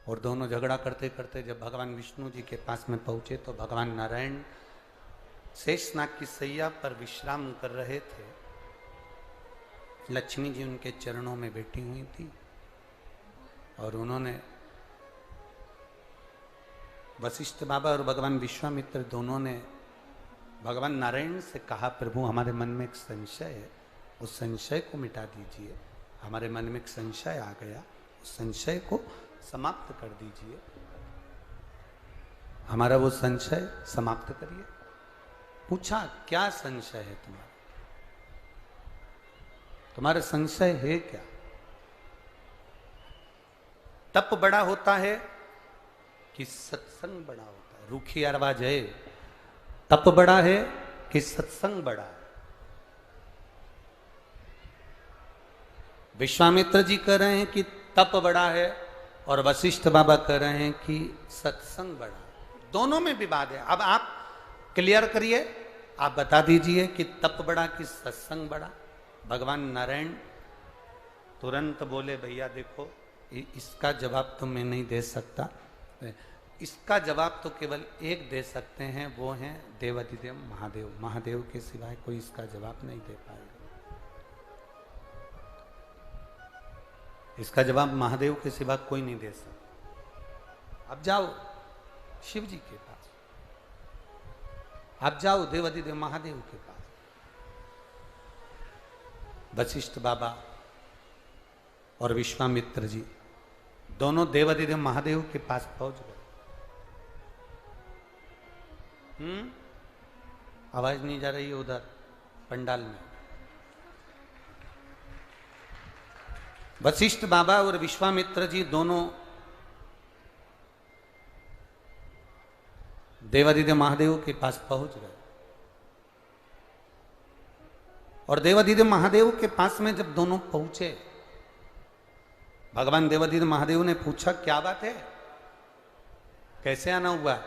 Speaker 1: और दोनों झगड़ा करते करते जब भगवान विष्णु जी के पास में पहुंचे तो भगवान नारायण शेषनाग की सैया पर विश्राम कर रहे थे। लक्ष्मी जी उनके चरणों में बैठी हुई थी और उन्होंने, वशिष्ठ बाबा और भगवान विश्वामित्र दोनों ने भगवान नारायण से कहा, प्रभु हमारे मन में एक संशय है, उस संशय को मिटा दीजिए। हमारे मन में एक संशय आ गया, उस संशय को समाप्त कर दीजिए, हमारा वो संशय समाप्त करिए। पूछा क्या संशय है तुम्हारा, तुम्हारा संशय है क्या? तप बड़ा होता है कि सत्संग बड़ा होता है? रूखी आवाज है, तप बड़ा है कि सत्संग बड़ा है? विश्वामित्र जी कह रहे हैं कि तप बड़ा है और वशिष्ठ बाबा कह रहे हैं कि सत्संग बड़ा है। दोनों में विवाद है। अब आप क्लियर करिए, आप बता दीजिए कि तप बड़ा कि सत्संग बड़ा। भगवान नारायण तुरंत बोले, भैया देखो इसका जवाब तो मैं नहीं दे सकता, इसका जवाब तो केवल एक दे सकते हैं, वो हैं देवाधिदेव महादेव। महादेव के सिवाय कोई इसका जवाब नहीं दे पाएगा। इसका जवाब महादेव के सिवा कोई नहीं दे सकता। अब जाओ शिव जी के पास, आप जाओ देवाधिदेव महादेव के पास। वशिष्ठ बाबा और विश्वामित्र जी दोनों देवाधिदेव महादेव के पास पहुंच गए। आवाज नहीं जा रही है उधर पंडाल में। वशिष्ठ बाबा और विश्वामित्र जी दोनों देवाधिदेव महादेव के पास पहुंच गए और देवाधिदेव महादेव के पास में जब दोनों पहुंचे, भगवान देवाधिदेव महादेव ने पूछा क्या बात है, कैसे आना हुआ?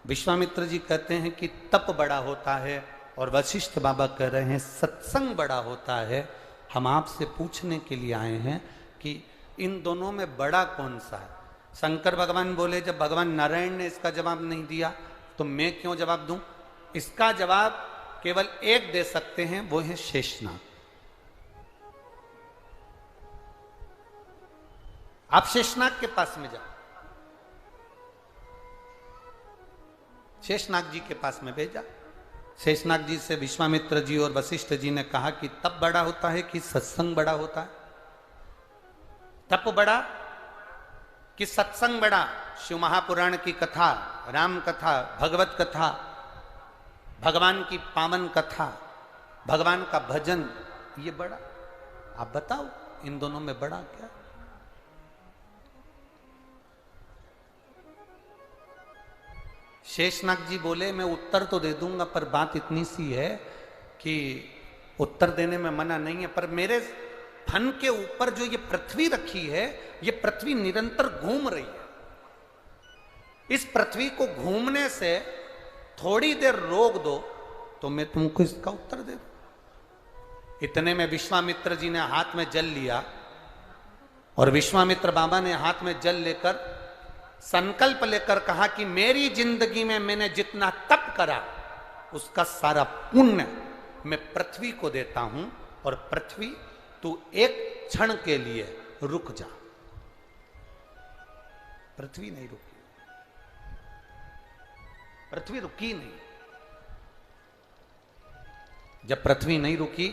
Speaker 1: विश्वामित्र जी कहते हैं कि तप बड़ा होता है और वशिष्ठ बाबा कह रहे हैं सत्संग बड़ा होता है। हम आपसे पूछने के लिए आए हैं कि इन दोनों में बड़ा कौन सा है? शंकर भगवान बोले, जब भगवान नारायण ने इसका जवाब नहीं दिया तो मैं क्यों जवाब दूं? इसका जवाब केवल एक दे सकते हैं, वो है शेषनाग। आप शेषनाग के पास में जाओ। शेषनाग जी के पास में भेजा। शेषनाग जी से विश्वामित्र जी और वशिष्ठ जी ने कहा कि तप बड़ा होता है कि सत्संग बड़ा होता है? तप बड़ा कि सत्संग बड़ा? शिव महापुराण की कथा, राम कथा, भगवत कथा, भगवान की पावन कथा, भगवान का भजन, ये बड़ा? आप बताओ इन दोनों में बड़ा क्या? शेषनाग जी बोले मैं उत्तर तो दे दूंगा, पर बात इतनी सी है कि उत्तर देने में मना नहीं है, पर मेरे फन के ऊपर जो ये पृथ्वी रखी है, ये पृथ्वी निरंतर घूम रही है। इस पृथ्वी को घूमने से थोड़ी देर रोक दो तो मैं तुमको इसका उत्तर दे दूं। इतने में विश्वामित्र जी ने हाथ में जल लिया और विश्वामित्र बाबा ने हाथ में जल लेकर संकल्प लेकर कहा कि मेरी जिंदगी में मैंने जितना तप करा उसका सारा पुण्य मैं पृथ्वी को देता हूं, और पृथ्वी तू एक क्षण के लिए रुक जा। पृथ्वी नहीं रुकी, पृथ्वी रुकी नहीं। जब पृथ्वी नहीं रुकी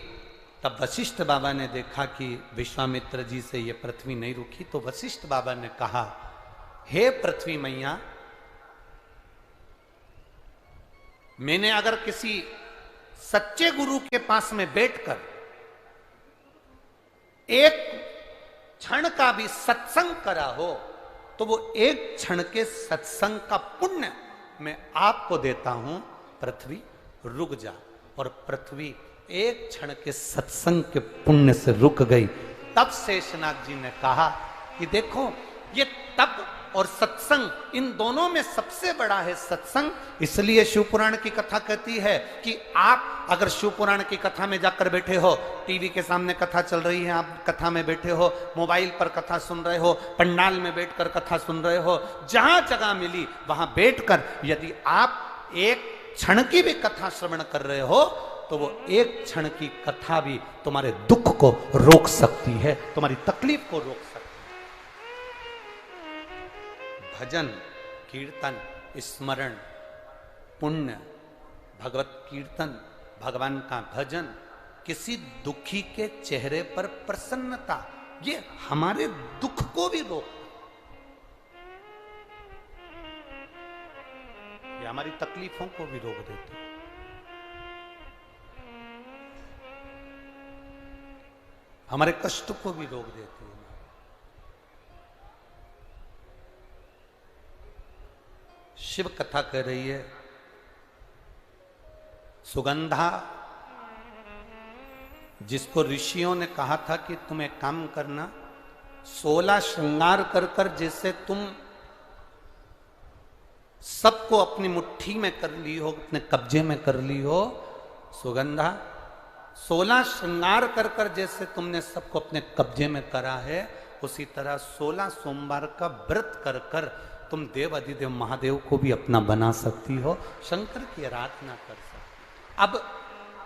Speaker 1: तब वशिष्ठ बाबा ने देखा कि विश्वामित्र जी से ये पृथ्वी नहीं रुकी, तो वशिष्ठ बाबा ने कहा हे पृथ्वी मैया, मैंने अगर किसी सच्चे गुरु के पास में बैठकर एक क्षण का भी सत्संग करा हो तो वो एक क्षण के सत्संग का पुण्य मैं आपको देता हूं, पृथ्वी रुक जा। और पृथ्वी एक क्षण के सत्संग के पुण्य से रुक गई। तब शेषनाग जी ने कहा कि देखो, ये तप और सत्संग, इन दोनों में सबसे बड़ा है सत्संग। इसलिए शिवपुराण की कथा कहती है कि आप अगर शिवपुराण की कथा में जाकर बैठे हो, टीवी के सामने कथा चल रही है, आप कथा में बैठे हो, मोबाइल पर कथा सुन रहे हो, पंडाल में बैठकर कथा सुन रहे हो, जहां जगह मिली वहां बैठकर यदि आप एक क्षण की भी कथा श्रवण कर रहे हो तो वो एक क्षण की कथा भी तुम्हारे दुख को रोक सकती है, तुम्हारी तकलीफ को रोक सकती है। भजन, कीर्तन, स्मरण, पुण्य, भगवत कीर्तन, भगवान का भजन, किसी दुखी के चेहरे पर प्रसन्नता, ये हमारे दुख को भी रोक, ये हमारी तकलीफों को भी रोक देती है। हमारे कष्ट को भी रोक देती है। शिव कथा कह रही है, सुगंधा, जिसको ऋषियों ने कहा था कि तुम एक काम करना, 16 श्रृंगार कर कर जैसे तुम सबको अपनी मुट्ठी में कर ली हो, अपने कब्जे में कर ली हो, सुगंधा 16 श्रृंगार कर कर जैसे तुमने सबको अपने कब्जे में करा है, उसी तरह 16 सोमवार का व्रत कर कर तुम देव अधिदेव महादेव को भी अपना बना सकती हो, शंकर की आराधना कर सकती। अब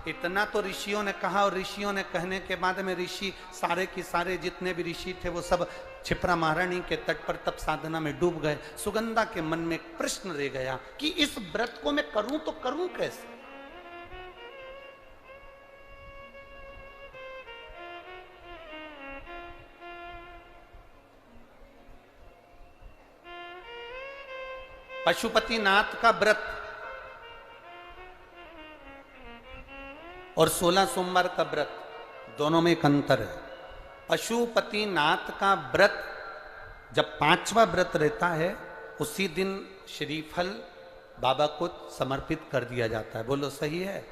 Speaker 1: इतना तो ऋषियों ने कहा, और ऋषियों ने कहने के बाद में ऋषि सारे के सारे जितने भी ऋषि थे वो सब क्षिप्रा महारानी के तट पर तप साधना में डूब गए। सुगंधा के मन में एक प्रश्न रह गया कि इस व्रत को मैं करूं तो करूं कैसे? पशुपतिनाथ का व्रत और 16 सोमवार का व्रत, दोनों में एक अंतर है। पशुपतिनाथ का व्रत जब 5वां व्रत रहता है, उसी दिन श्रीफल बाबा को समर्पित कर दिया जाता है। बोलो सही है?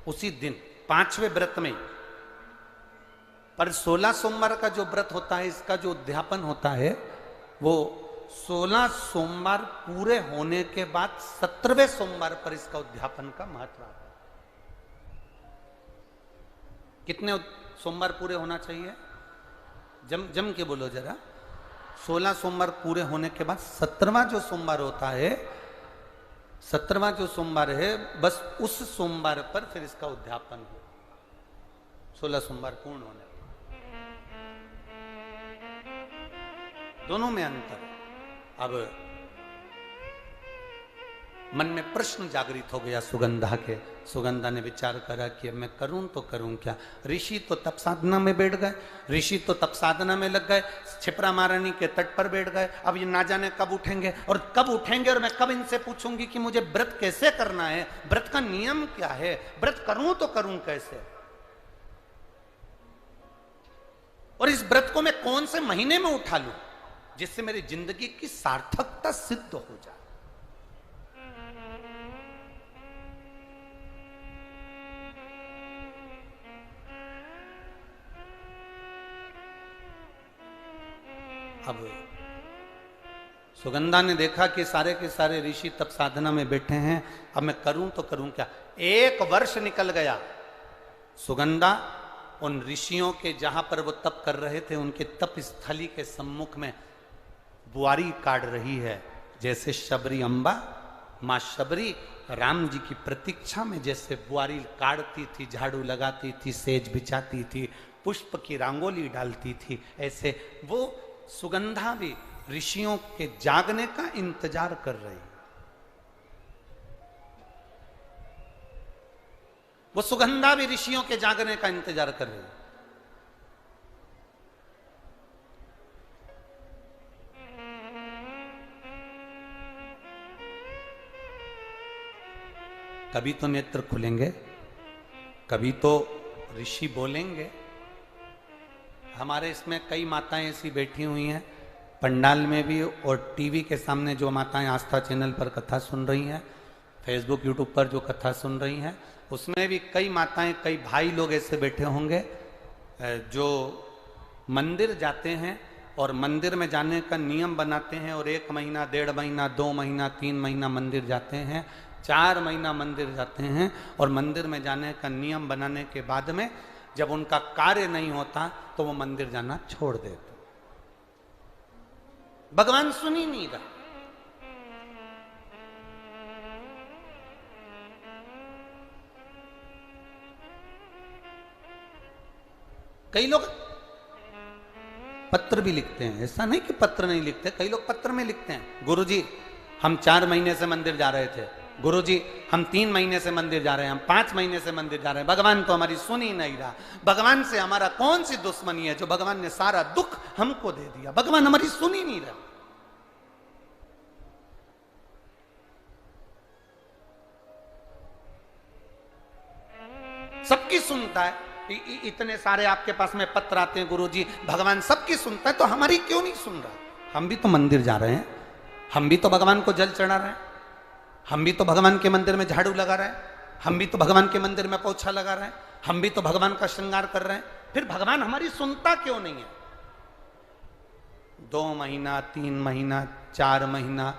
Speaker 1: उसी दिन 5वें व्रत में। पर 16 सोमवार का जो व्रत होता है, इसका जो उद्यापन होता है, वो 16 सोमवार पूरे होने के बाद 17वें सोमवार पर इसका उद्यापन का महत्व आता है। कितने सोमवार पूरे होना चाहिए? जम के बोलो जरा। 16 सोमवार पूरे होने के बाद 17वां जो सोमवार होता है, 17वां जो सोमवार है, बस उस सोमवार पर फिर इसका उद्यापन हो, 16 सोमवार पूर्ण होने। दोनों में अंतर है। अब मन में प्रश्न जागृत हो गया सुगंधा के। सुगंधा ने विचार करा कि अब मैं करूं तो करूं क्या। ऋषि तो तप साधना में बैठ गए, ऋषि तो तप साधना में लग गए, क्षिप्रा महारानी के तट पर बैठ गए। अब ये ना जाने कब उठेंगे और कब उठेंगे, और मैं कब इनसे पूछूंगी कि मुझे व्रत कैसे करना है, व्रत का नियम क्या है, व्रत करूं तो करूं कैसे, और इस व्रत को मैं कौन से महीने में उठा लूं जिससे मेरी जिंदगी की सार्थकता सिद्ध हो जाए। अब सुगंधा ने देखा कि सारे के सारे ऋषि तप साधना में बैठे हैं, अब मैं करूं तो करूं क्या। 1 वर्ष निकल गया। सुगंधा उन ऋषियों के जहां पर वो तप कर रहे थे उनके तप स्थली के सम्मुख में बुआरी काट रही है। जैसे शबरी अम्बा, मां शबरी राम जी की प्रतीक्षा में जैसे बुआरी काटती थी, झाड़ू लगाती थी, सेज बिछाती थी, पुष्प की रंगोली डालती थी, ऐसे वो सुगंधा भी ऋषियों के जागने का इंतजार कर रही। वो सुगंधा भी ऋषियों के जागने का इंतजार कर रही। कभी तो नेत्र खुलेंगे, कभी तो ऋषि बोलेंगे। हमारे इसमें कई माताएं ऐसी बैठी हुई हैं, पंडाल में भी और टीवी के सामने जो माताएं आस्था चैनल पर कथा सुन रही हैं, फेसबुक यूट्यूब पर जो कथा सुन रही हैं, उसमें भी कई माताएं, कई भाई लोग ऐसे बैठे होंगे जो मंदिर जाते हैं और मंदिर में जाने का नियम बनाते हैं, और 1 महीना, 1.5 महीना, 2 महीना, 3 महीना मंदिर जाते हैं, 4 महीना मंदिर जाते हैं, और मंदिर में जाने का नियम बनाने के बाद में जब उनका कार्य नहीं होता तो वो मंदिर जाना छोड़ देते। भगवान सुन ही नहीं रहा। कई लोग पत्र भी लिखते हैं, ऐसा नहीं कि पत्र नहीं लिखते, कई लोग पत्र में लिखते हैं, गुरुजी हम 4 महीने से मंदिर जा रहे थे, गुरुजी हम 3 महीने से मंदिर जा रहे हैं, हम 5 महीने से मंदिर जा रहे हैं, भगवान तो हमारी सुन ही नहीं रहा। भगवान से हमारा कौन सी दुश्मनी है जो भगवान ने सारा दुख हमको दे दिया, भगवान हमारी सुन ही नहीं रहा। सबकी सुनता है, इतने सारे आपके पास में पत्र आते हैं, गुरुजी भगवान सबकी सुनता है तो हमारी क्यों नहीं सुन रहा। हम भी तो मंदिर जा रहे हैं, हम भी तो भगवान को जल चढ़ा रहे हैं, हम भी तो भगवान के मंदिर में झाड़ू लगा रहे हैं, हम भी तो भगवान के मंदिर में पोछा लगा रहे हैं, हम भी तो भगवान का श्रृंगार कर रहे हैं, फिर भगवान हमारी सुनता क्यों नहीं है। 2 महीना, 3 महीना, 4 महीना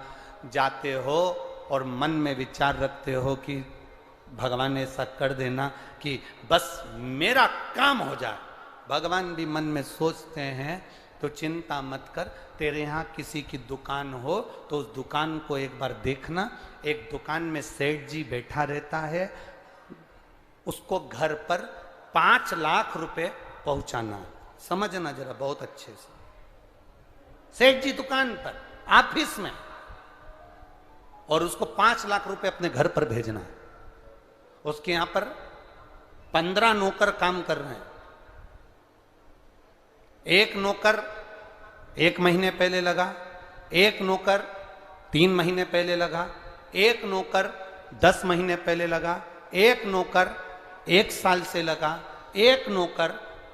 Speaker 1: जाते हो और मन में विचार रखते हो कि भगवान ऐसा कर देना कि बस मेरा काम हो जाए। भगवान भी मन में सोचते हैं तो चिंता मत कर, तेरे यहाँ किसी की दुकान हो तो उस दुकान को एक बार देखना। एक दुकान में सेठ जी बैठा रहता है, उसको घर पर 5 लाख रुपए पहुंचाना। समझना जरा बहुत अच्छे से, सेठ जी दुकान पर, ऑफिस में, और उसको 5 लाख रुपए अपने घर पर भेजना है। उसके यहां पर 15 नौकर काम कर रहे हैं। एक नौकर 1 महीने पहले लगा, एक नौकर 3 महीने पहले लगा, एक नौकर 10 महीने पहले लगा, एक नौकर 1 साल से लगा, एक नौकर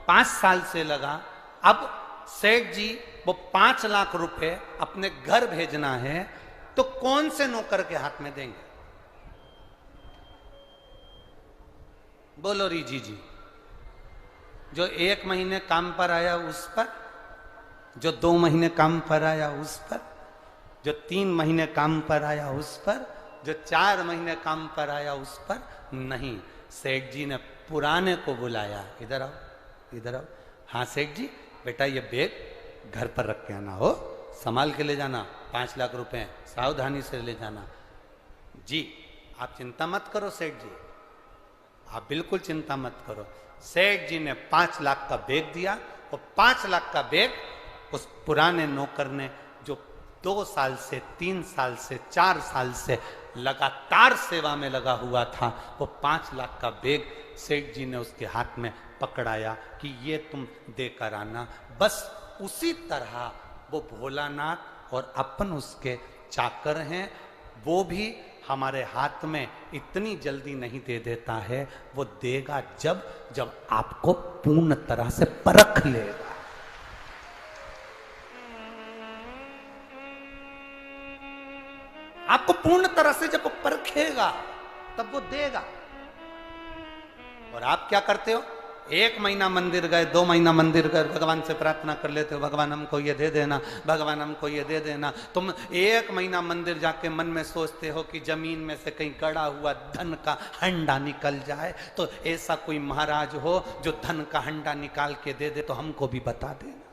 Speaker 1: 5 साल से लगा। अब सेठ जी वो 5 लाख रुपए अपने घर भेजना है तो कौन से नौकर के हाथ में देंगे? बोलो रीजी जी। जो 1 महीने काम पर आया उस पर, जो 2 महीने काम पर आया उस पर, जो 3 महीने काम पर आया उस पर, जो 4 महीने काम पर आया उस पर नहीं। सेठ जी ने पुराने को बुलाया, इधर आओ, इधर आओ। हाँ सेठ जी, बेटा ये बैग घर पर रख के आना, हो संभाल के ले जाना, 5 लाख रुपए सावधानी से ले जाना। जी आप चिंता मत करो सेठ जी, आप बिल्कुल चिंता मत करो। सेठ जी ने 5 लाख का बैग दिया, और 5 लाख का बैग उस पुराने नौकर ने जो 2 साल से 3 साल से 4 साल से लगातार सेवा में लगा हुआ था, वो 5 लाख का बैग सेठ जी ने उसके हाथ में पकड़ाया कि ये तुम देकर आना। बस उसी तरह वो भोलानाथ और अपन उसके चाकर हैं, वो भी हमारे हाथ में इतनी जल्दी नहीं दे देता है, वो देगा जब जब आपको पूर्ण तरह से परख लेगा। आपको पूर्ण तरह से जब वो परखेगा तब वो देगा। और आप क्या करते हो? 1 महीना मंदिर गए, 2 महीना मंदिर गए, भगवान से प्रार्थना कर लेते हो, भगवान हमको ये दे देना, भगवान हमको ये दे देना। तुम 1 महीना मंदिर जाके मन में सोचते हो कि जमीन में से कहीं गड़ा हुआ धन का हंडा निकल जाए, तो ऐसा कोई महाराज हो जो धन का हंडा निकाल के दे दे तो हमको भी बता देना।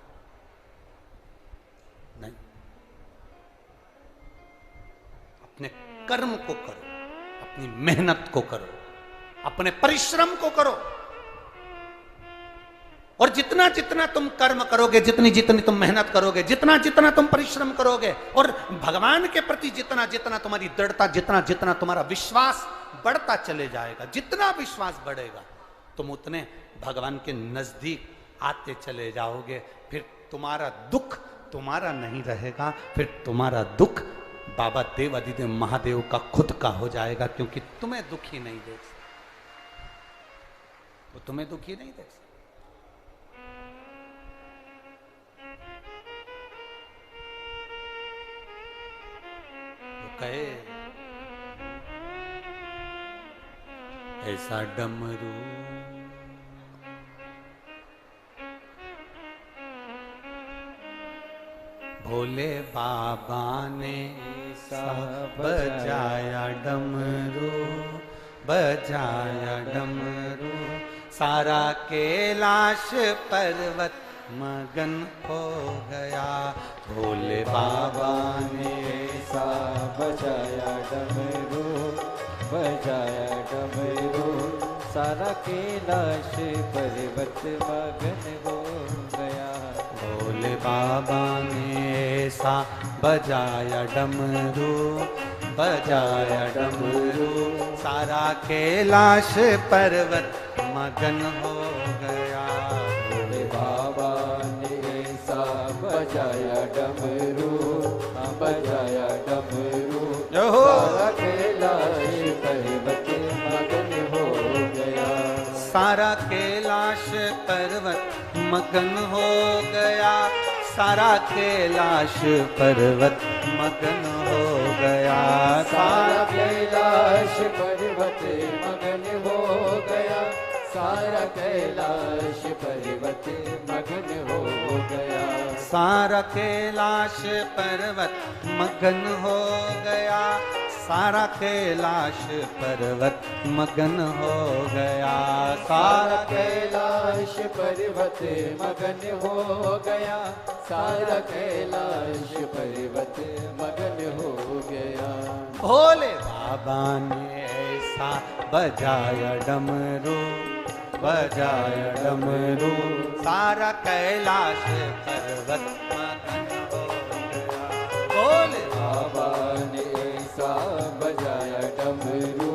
Speaker 1: नहीं, अपने कर्म को करो, अपनी मेहनत को करो, अपने परिश्रम को करो। और जितना जितना तुम कर्म करोगे, जितनी जितनी तुम मेहनत करोगे, जितना जितना तुम परिश्रम करोगे, और भगवान के प्रति जितना जितना तुम्हारी दृढ़ता, जितना जितना तुम्हारा विश्वास बढ़ता चले जाएगा, जितना विश्वास बढ़ेगा तुम उतने भगवान के नजदीक आते चले जाओगे। फिर तुम्हारा दुख तुम्हारा नहीं रहेगा, फिर तुम्हारा दुख बाबा देव अधिदेव महादेव का खुद का हो जाएगा, क्योंकि तुम्हें दुखी नहीं देख सकते, वो तुम्हें दुखी नहीं देख सकते। कहे ऐसा डमरू भोले बाबा ने सा बजाया डमरू, बजाया डमरू, सारा कैलाश पर्वत मगन हो गया। भोले बाबा ने
Speaker 2: सा बजाया डमरू, बजाया डमरू, सारा कैलाश पर्वत मगन हो गया।
Speaker 1: भोले बाबा ने सा बजाया डमरू, बजाया डमरू, सारा कैलाश पर्वत मगन हो गया।
Speaker 2: भोले बाबा ने सा बजाया डमरू, बजाया डमरू, सारा कैलाश पर्वत मगन हो गया।
Speaker 1: सारा कैलाश पर्वत मगन हो गया, सारा कैलाश पर्वत मगन हो गया।
Speaker 2: सारा कैलाश पर्वत मगन हो गया, सारा कैलाश पर्वत मगन हो गया।
Speaker 1: सारा कैलाश पर्वत मगन हो गया, सारा कैलाश पर्वत मगन हो गया।
Speaker 2: सारा कैलाश पर्वत मगन हो गया, सारा कैलाश पर्वत मगन हो गया।
Speaker 1: भोले बाबा ने ऐसा बजाया डमरू, बजाया डमरू, सारा कैलाश पर्वत मगन हो गया। भोले
Speaker 2: बाबा ने ऐसा बजाया डमरू,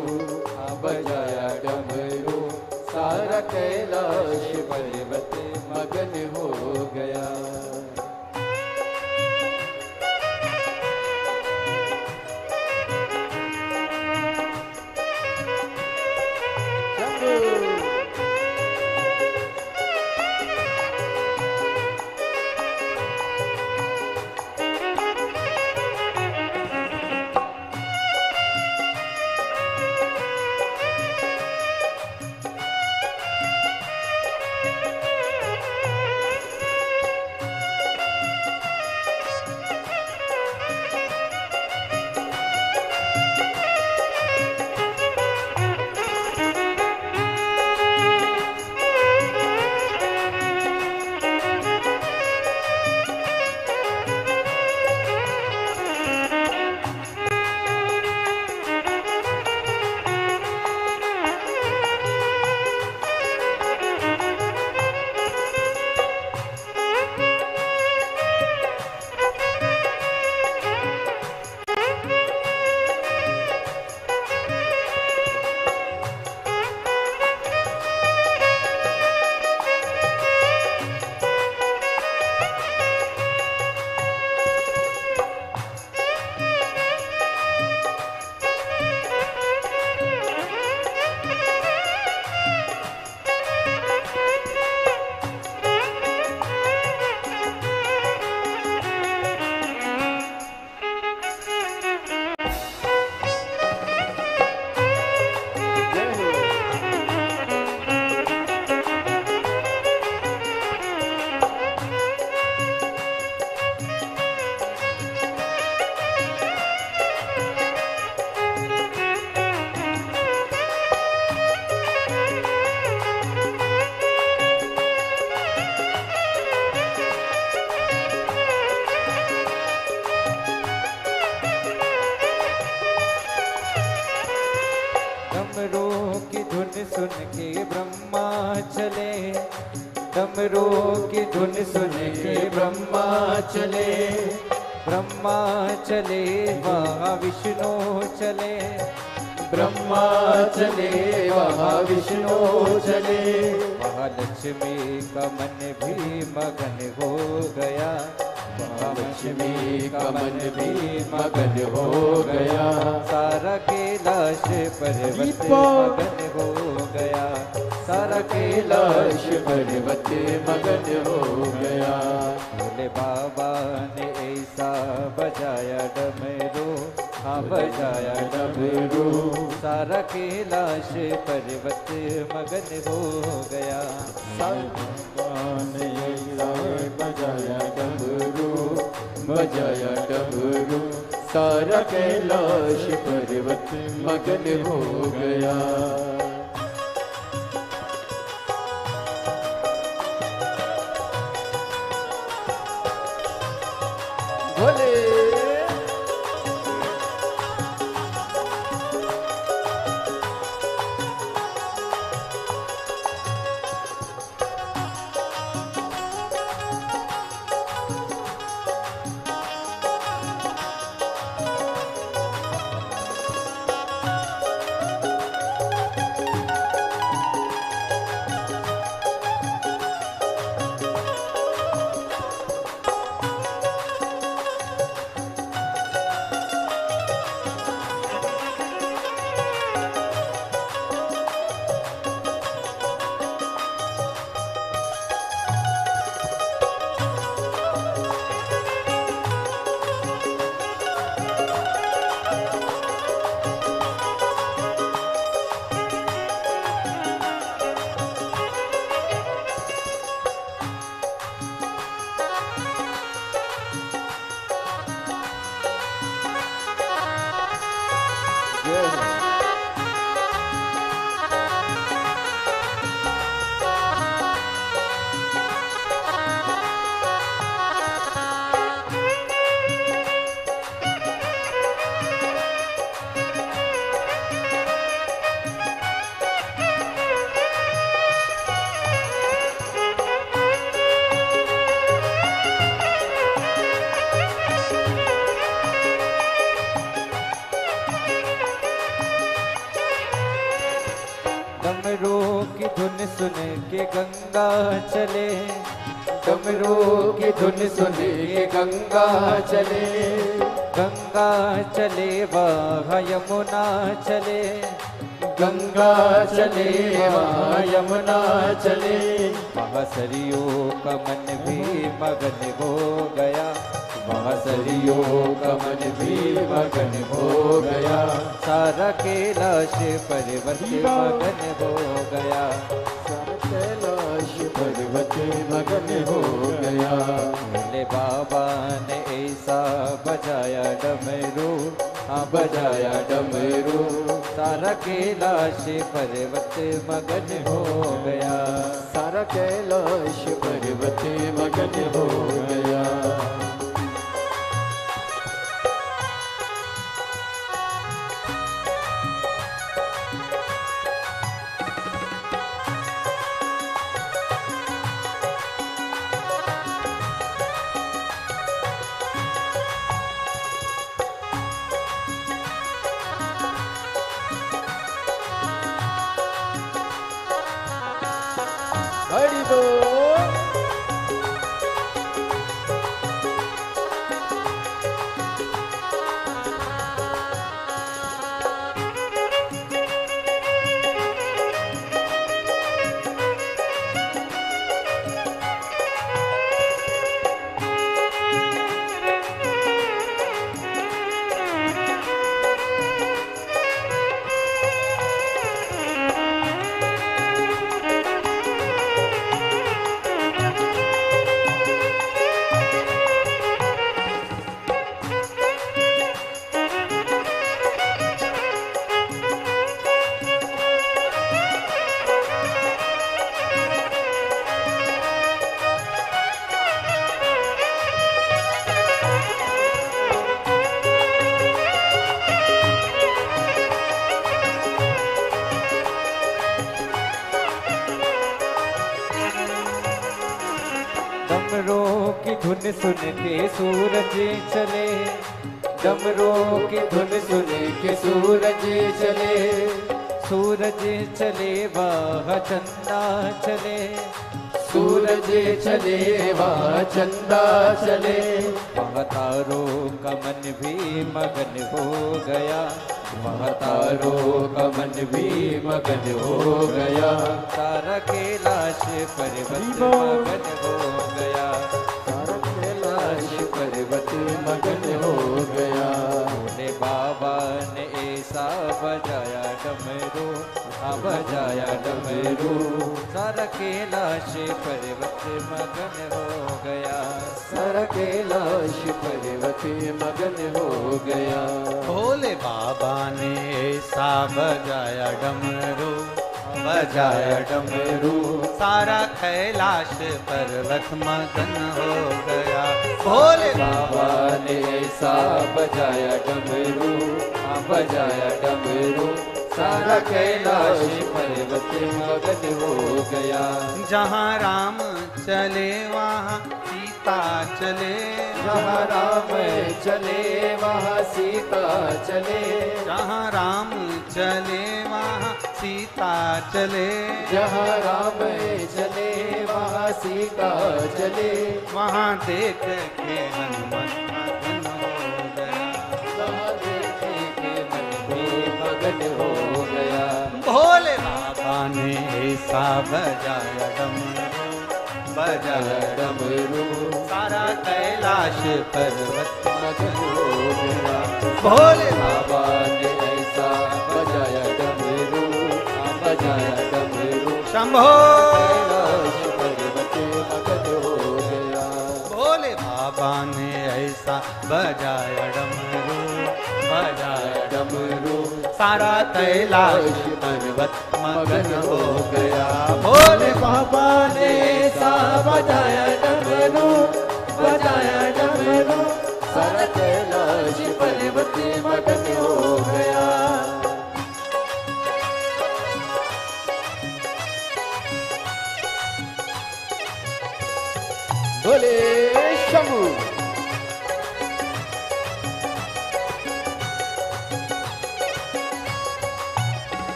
Speaker 2: बजाया डमरू, सारा कैलाश पर्वत मगन हो गया। सुन के ब्रह्मा चले, डमरू की धुन सुन के ब्रह्मा चले। ब्रह्मा चले वहाँ विष्णु चले, ब्रह्मा चले वहाँ विष्णु चले। वहाँ लक्ष्मी का मन भी मगन हो गया, वहाँ लक्ष्मी का मन भी मगन हो गया। सारा कैलाश पर्वत मगन हो गया, सारा कैलाश पर्वत मगन हो गया। भोले बाबा ने ऐसा बजाया डमरू, हाँ बजाया डमरू, सारा कैलाश पर्वत मगन हो गया। बजाया डमरू, बजाया डमरू, सारा कैलाश पर्वत मगन हो गया। भोले डमरू की धुन सुन के गंगा चले, डमरू की धुन सुन के गंगा चले। गंगा चले वहाँ यमुना चले, गंगा चले वहाँ यमुना चले। वहाँ सरयू का मन भी मगन हो गया, वहाँ सरयू का मन भी मगन हो गया। सारा कैलाश पर्वत मगन हो गया, सारा कैलाश पर्वत मगन हो गया। भोले बाबा ने ऐसा बजाया डमरू, हाँ बजाया डमरू, सारा कैलाश पर्वत मगन हो गया, सारा कैलाश पर्वत मगन हो गया। हरि बोल। सुन के सूरज चले, डमरू की धुन सुन के सूरज चले, सूरज चले वह चंदा चले, सूरज चले वह चंदा चले, वह तारों का मन भी मगन हो गया, वह तारों का मन भी मगन हो गया, सारा कैलाश पर्वत मगन हो गया, सारा कैलाश पर्वत मगन हो गया। भोले बाबा ने ऐसा बजाया डमरू, बजाया डमरू, सारा कैलाश पर्वत मगन हो गया, सारा कैलाश पर्वत मगन हो गया।
Speaker 1: भोले बाबा ने ऐसा बजाया डमरू, बजाया डमरू, सारा कैलाश पर्वत मगन हो गया। भोले
Speaker 2: बाबा ने ऐसा बजाया डमरू, बजाया डमरू, सारा कैलाश पर्वत मगन हो गया।
Speaker 1: जहाँ राम चले वहाँ सीता चले,
Speaker 2: जहाँ राम चले वहाँ सीता चले,
Speaker 1: जहाँ राम चले वहाँ सीता चले,
Speaker 2: जहाँ राम चले वहाँ सीता चले,
Speaker 1: वहाँ देख के हनुमान मगन हो गया,
Speaker 2: वहाँ देखे के मन भी मगन हो गया।
Speaker 1: भोले बाबा ने ऐसा बजाया डमरू, बजाया
Speaker 2: डमरू,
Speaker 1: सारा कैलाश पर्वत
Speaker 2: मगन हो गया।
Speaker 1: भोले
Speaker 2: बाबा ने ऐसा बजाया डमरू, बजाया डमरू,
Speaker 1: शंभो
Speaker 2: कैलाश पर्वत मगन हो गया।
Speaker 1: भोले बाबा ने ऐसा बजाया डमरू, बजाया
Speaker 2: डमरू,
Speaker 1: सारा कैलाश पर्वत मगन हो गया। भोले
Speaker 2: बाबा ने ऐसा बजाया डमरू, बजाया डमरू, सारा कैलाश पर्वत मगन हो गया। बोले शंभू।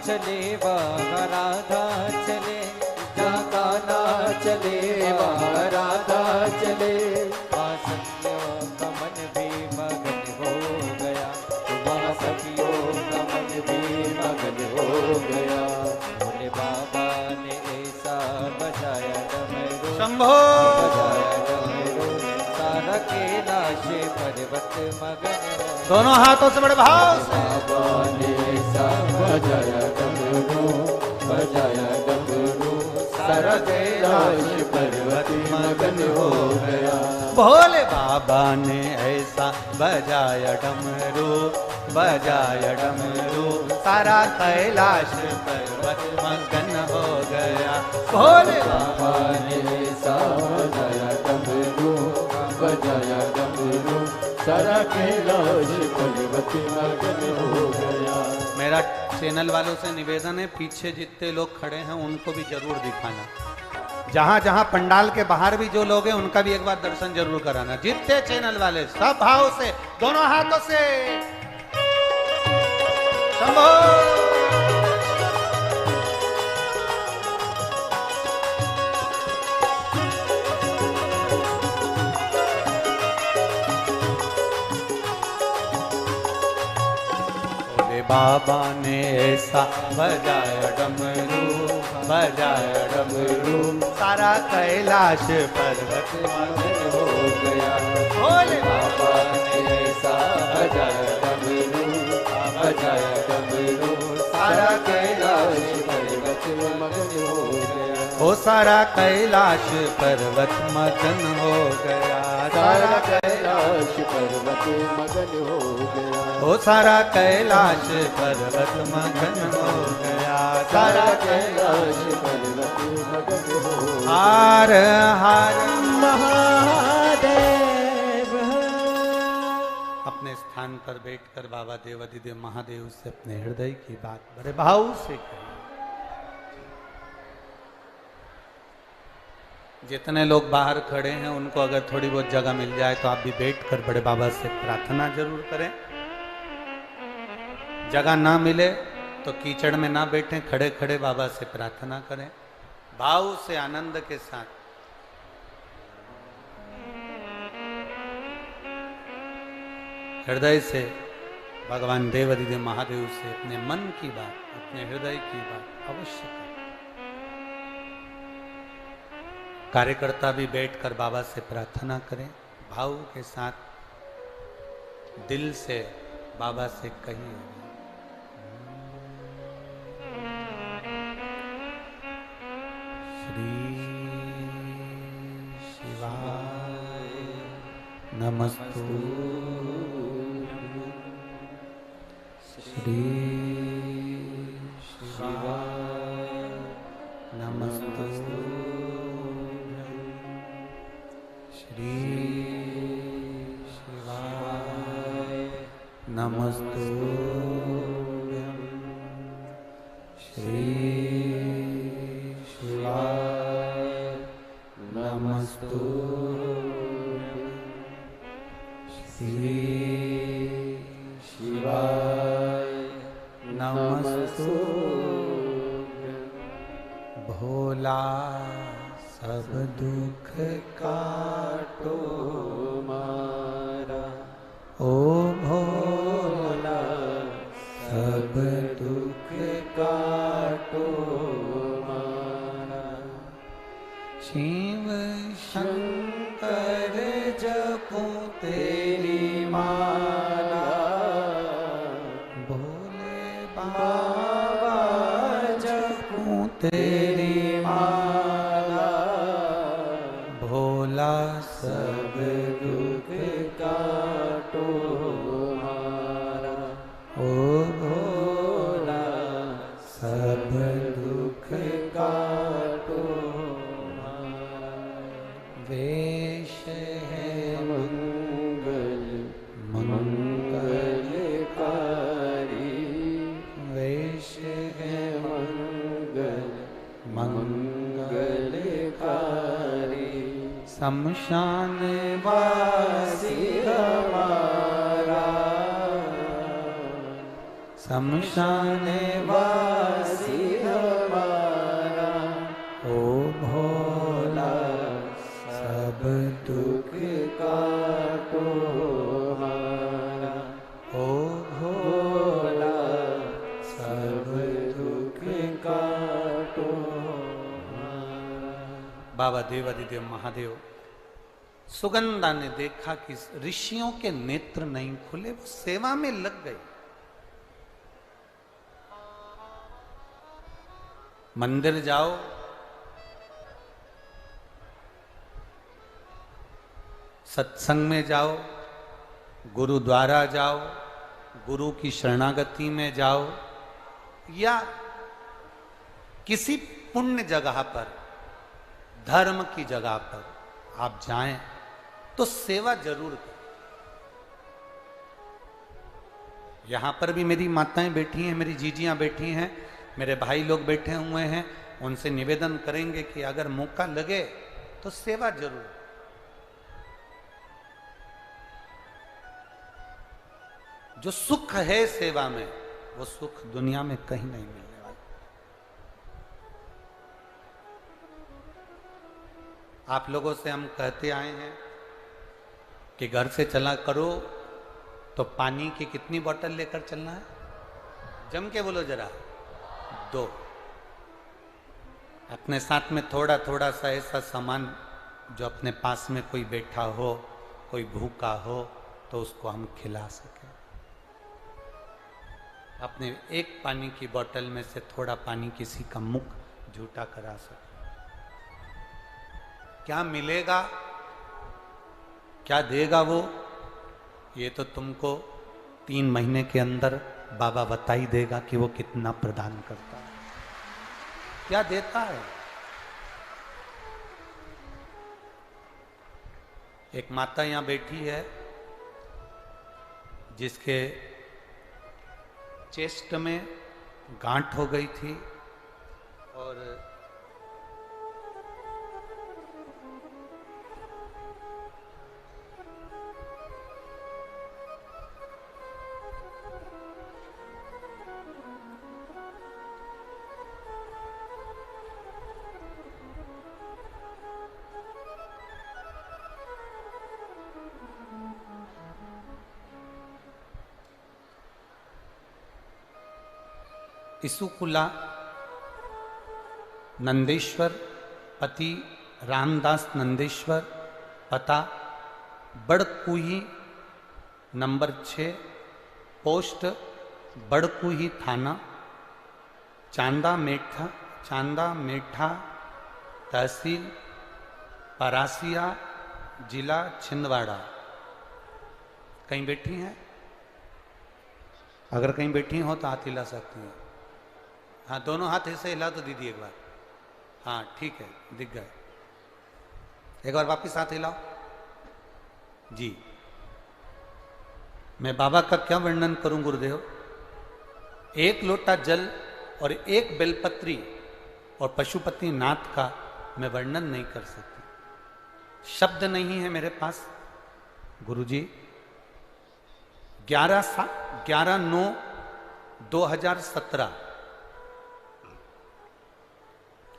Speaker 2: चले वहाँ राधा चले, जहाँ कान्हा चले वहाँ राधा चले, वहाँ सखियों का मन भी मगन हो गया, वहाँ सखियों का मन भी मगन हो गया। भोले बाबा ने ऐसा बजाया डमरू,
Speaker 1: शंभो
Speaker 2: बजाया डमरू, सारा कैलाश पर्वत मगन हो।
Speaker 1: दोनों हाथों से बड़े भाव से
Speaker 2: बाबा ने ऐसा बजाया डमरू, बजाया डमरू, सारा कैलाश पर्वत मगन हो गया।
Speaker 1: भोले बाबा ने ऐसा बजाया डमरू, बजाया डमरू, सारा कैलाश पर्वत मगन हो गया। भोले
Speaker 2: बाबा ने ऐसा बजाया डमरू, बजाया डमरू, सारा कैलाश पर्वत मगन हो गया।
Speaker 1: मेरा चैनल वालों से निवेदन है, पीछे जितने लोग खड़े हैं उनको भी जरूर दिखाना, जहां जहां पंडाल के बाहर भी जो लोग हैं उनका भी एक बार दर्शन जरूर कराना। जितने चैनल वाले सब भाव से दोनों हाथों से शंभो। बाबा ने ऐसा बजाया डमरू, सारा कैलाश पर्वत मगन हो गया। भोले
Speaker 2: बाबा ने ऐसा बजाया डमरू, सारा कैलाश पर्वत मगन हो गया।
Speaker 1: ओ सारा कैलाश पर्वत मगन हो गया।
Speaker 2: सारा कैलाश पर्वत मगन हो गया।
Speaker 1: ओ सारा कैलाश पर्वत मगन हो गया।
Speaker 2: सारा कैलाश पर्वत मगन हो गया।
Speaker 1: हार हार
Speaker 2: महादेव।
Speaker 1: अपने स्थान पर बैठकर बाबा देवाधिदेव महादेव से अपने हृदय की बात बड़े भाव से कही। जितने लोग बाहर खड़े हैं उनको अगर थोड़ी बहुत जगह मिल जाए तो आप भी बैठकर बड़े बाबा से प्रार्थना जरूर करें। जगह ना मिले तो कीचड़ में ना बैठें, खड़े खड़े बाबा से प्रार्थना करें भाव से, आनंद के साथ। हृदय से भगवान देवाधिदेव महादेव से अपने मन की बात, अपने हृदय की बात अवश्य करें। कार्यकर्ता भी बैठकर बाबा से प्रार्थना करें भाव के साथ, दिल से बाबा से कहिए। श्री शिवाय नमस्तु, श्री शिवाय नमस्तु, श्री शिवाय नमस्तुभ्यं, श्री शिवाय नमस्तुभ्यं, श्री शिवाय नमस्तुभ्यं। भोला सब दुख काटो मारा, ओ भोला सब दुख काटो मारा। शिव शंकर जपूं तेरी माला, भोले बाबा जपूं तेरी माला। भोला सब दुख काटो मारा, ओ भोला सब दुख काटो मारा। वेश है मंगल मंगलकारी, वेश है मंगल मंगलकारी। शमशान वासी हमारा, शमशान वासी हमारा। ओ भोला सब दुख काटो हमारा, ओ भोला सब दुख काटो हमारा। बाबा देवाधिदेव महादेव सुगंधा ने देखा कि ऋषियों के नेत्र नहीं खुले, वो सेवा में लग गए। मंदिर जाओ, सत्संग में जाओ, गुरुद्वारा जाओ, गुरु की शरणागति में जाओ, या किसी पुण्य जगह पर, धर्म की जगह पर आप जाएं तो सेवा जरूर करें। यहां पर भी मेरी माताएं बैठी हैं, मेरी जीजियां बैठी हैं, मेरे भाई लोग बैठे हुए हैं। उनसे निवेदन करेंगे कि अगर मौका लगे तो सेवा जरूर। जो सुख है सेवा में वो सुख दुनिया में कहीं नहीं मिलने वाला। आप लोगों से हम कहते आए हैं कि घर से चला करो तो पानी की कितनी बोतल लेकर चलना है? जम के बोलो जरा, 2। अपने साथ में थोड़ा थोड़ा सा ऐसा सामान जो अपने पास में कोई बैठा हो, कोई भूखा हो, तो उसको हम खिला सकें। अपने एक पानी की बोतल में से थोड़ा पानी किसी का मुख झूठा करा सकें। क्या मिलेगा, क्या देगा वो, ये तो तुमको 3 महीने के अंदर बाबा बता ही देगा कि वो कितना प्रदान करता है, क्या देता है। एक माता यहां बैठी है जिसके चेस्ट में गांठ हो गई थी और इसुकुला नंदेश्वर, पति रामदास नंदेश्वर, पता बड़कुही नंबर 6, पोस्ट बड़कुही थाना, चांदा मेठा तहसील परासिया, जिला छिंदवाड़ा। कहीं बैठी हैं? अगर कहीं बैठी हो तो हाथ हिला सकती हैं। हाँ, दोनों हाथ ऐसे हिला तो दीदी एक बार। हाँ ठीक है, दिख गए। एक बार वापिस हाथ हिलाओ जी। मैं बाबा का क्या वर्णन करूं गुरुदेव? 1 लोटा जल और 1 बेलपत्री और पशुपति नाथ का मैं वर्णन नहीं कर सकती, शब्द नहीं है मेरे पास। गुरुजी 11/9/2017,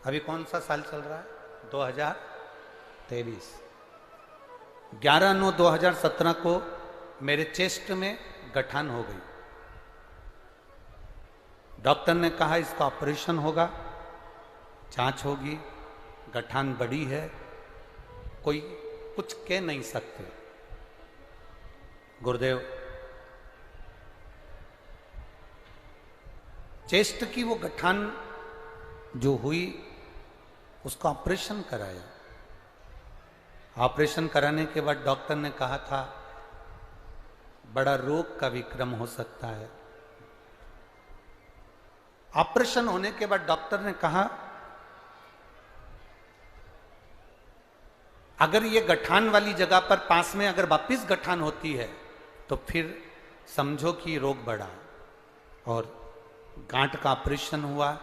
Speaker 1: अभी कौन सा साल चल रहा है? 2023। 11/9/2017 को मेरे चेस्ट में गठान हो गई। डॉक्टर ने कहा इसका ऑपरेशन होगा, जांच होगी, गठान बड़ी है, कोई कुछ कह नहीं सकते। गुरुदेव चेस्ट की वो गठान जो हुई उसका ऑपरेशन कराया। ऑपरेशन कराने के बाद डॉक्टर ने कहा था बड़ा रोग का विक्रम हो सकता है। ऑपरेशन होने के बाद डॉक्टर ने कहा अगर ये गठान वाली जगह पर पास में अगर वापिस गठान होती है तो फिर समझो कि रोग बढ़ा। और गांठ का ऑपरेशन हुआ,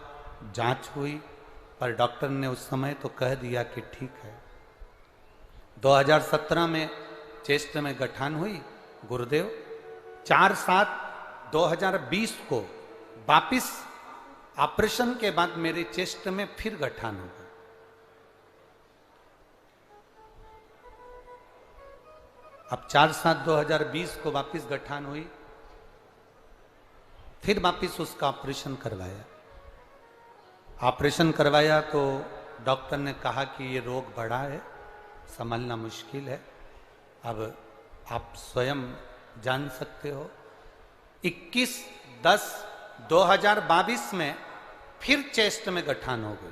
Speaker 1: जांच हुई, पर डॉक्टर ने उस समय तो कह दिया कि ठीक है। 2017 में चेस्ट में गठान हुई। गुरुदेव 4/7/2020 को वापिस ऑपरेशन के बाद मेरे चेस्ट में फिर गठान हो गई। अब 4/7/2020 को वापिस गठान हुई, फिर वापिस उसका ऑपरेशन करवाया। ऑपरेशन करवाया तो डॉक्टर ने कहा कि ये रोग बड़ा है, संभलना मुश्किल है। अब आप स्वयं जान सकते हो। 21/10/2022 में फिर चेस्ट में गठान हो गई।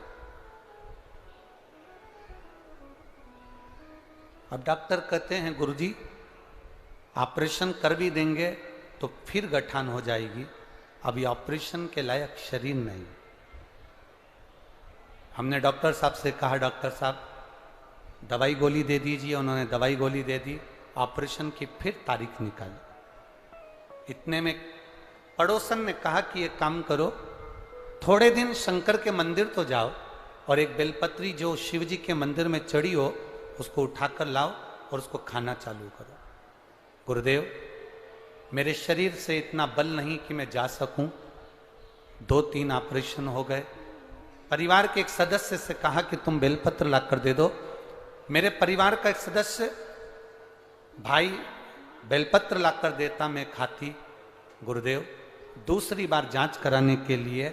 Speaker 1: अब डॉक्टर कहते हैं गुरुजी ऑपरेशन कर भी देंगे तो फिर गठान हो जाएगी, अभी ऑपरेशन के लायक शरीर नहीं। हमने डॉक्टर साहब से कहा डॉक्टर साहब दवाई गोली दे दीजिए। उन्होंने दवाई गोली दे दी, ऑपरेशन की फिर तारीख निकाली। इतने में पड़ोसन ने कहा कि एक काम करो, थोड़े दिन शंकर के मंदिर तो जाओ और एक बेलपत्री जो शिव जी के मंदिर में चढ़ी हो उसको उठाकर लाओ और उसको खाना चालू करो। गुरुदेव मेरे शरीर से इतना बल नहीं कि मैं जा सकूं, 2-3 ऑपरेशन हो गए। परिवार के एक सदस्य से कहा कि तुम बेलपत्र ला कर दे दो। मेरे परिवार का एक सदस्य भाई बेलपत्र ला कर देता, मैं खाती। गुरुदेव दूसरी बार जांच कराने के लिए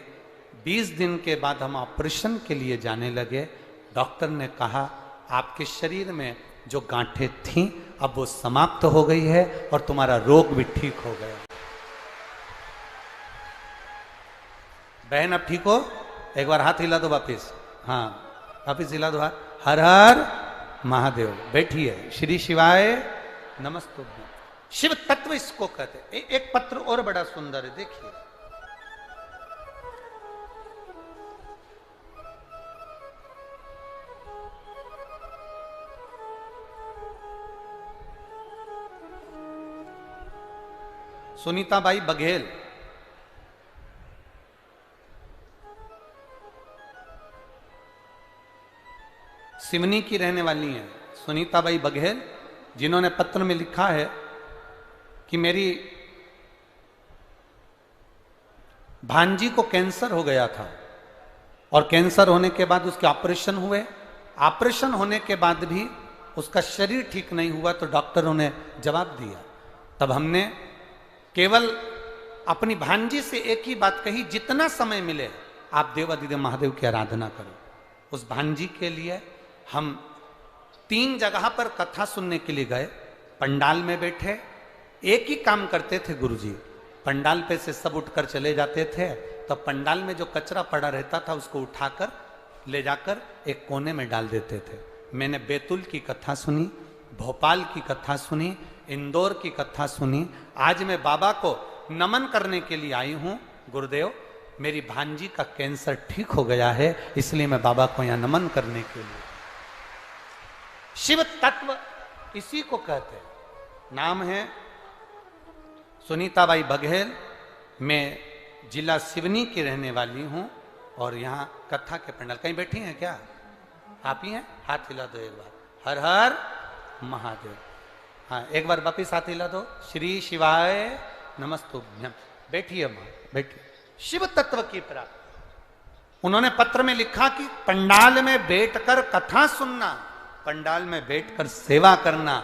Speaker 1: 20 दिन के बाद हम ऑपरेशन के लिए जाने लगे। डॉक्टर ने कहा आपके शरीर में जो गांठें थीं अब वो समाप्त हो गई है और तुम्हारा रोग भी ठीक हो गया। बहन अब ठीक हो? एक बार हाथ हिला दो वापिस। हाँ वापिस हिला दो हाथ। हर हर महादेव। बैठिए। श्री शिवाय नमस्तुभ्यं। शिव तत्व इसको कहते हैं। एक पत्र और बड़ा सुंदर है, देखिए। सुनीताबाई बघेल, सिवनी की रहने वाली हैं सुनीताबाई बघेल, जिन्होंने पत्र में लिखा है कि मेरी भांजी को कैंसर हो गया था और कैंसर होने के बाद उसके ऑपरेशन हुए। ऑपरेशन होने के बाद भी उसका शरीर ठीक नहीं हुआ तो डॉक्टरों ने जवाब दिया। तब हमने केवल अपनी भांजी से एक ही बात कही, जितना समय मिले आप देवाधिदेव महादेव की आराधना करो। उस भांजी के लिए हम 3 जगह पर कथा सुनने के लिए गए। पंडाल में बैठे एक ही काम करते थे गुरुजी, पंडाल पे से सब उठकर चले जाते थे तो पंडाल में जो कचरा पड़ा रहता था उसको उठाकर ले जाकर एक कोने में डाल देते थे। मैंने बैतूल की कथा सुनी, भोपाल की कथा सुनी, इंदौर की कथा सुनी। आज मैं बाबा को नमन करने के लिए आई हूं। गुरुदेव मेरी भांजी का कैंसर ठीक हो गया है, इसलिए मैं बाबा को यहां नमन करने के लिए। शिव तत्व इसी को कहते हैं। नाम है सुनीताबाई बघेल। मैं जिला सिवनी की रहने वाली हूं और यहाँ कथा के पंडाल। कहीं बैठी हैं क्या? आप ही हैं? हाथ हिला दो एक बार। हर हर महादेव। हाँ एक बार वापिस हाथ हिला दो। श्री शिवाय नमस्तुभ्यं। बैठिए मां, बैठिए। शिव तत्व की प्राप्ति। उन्होंने पत्र में लिखा कि पंडाल में बैठकर कथा सुनना, पंडाल में बैठकर सेवा करना।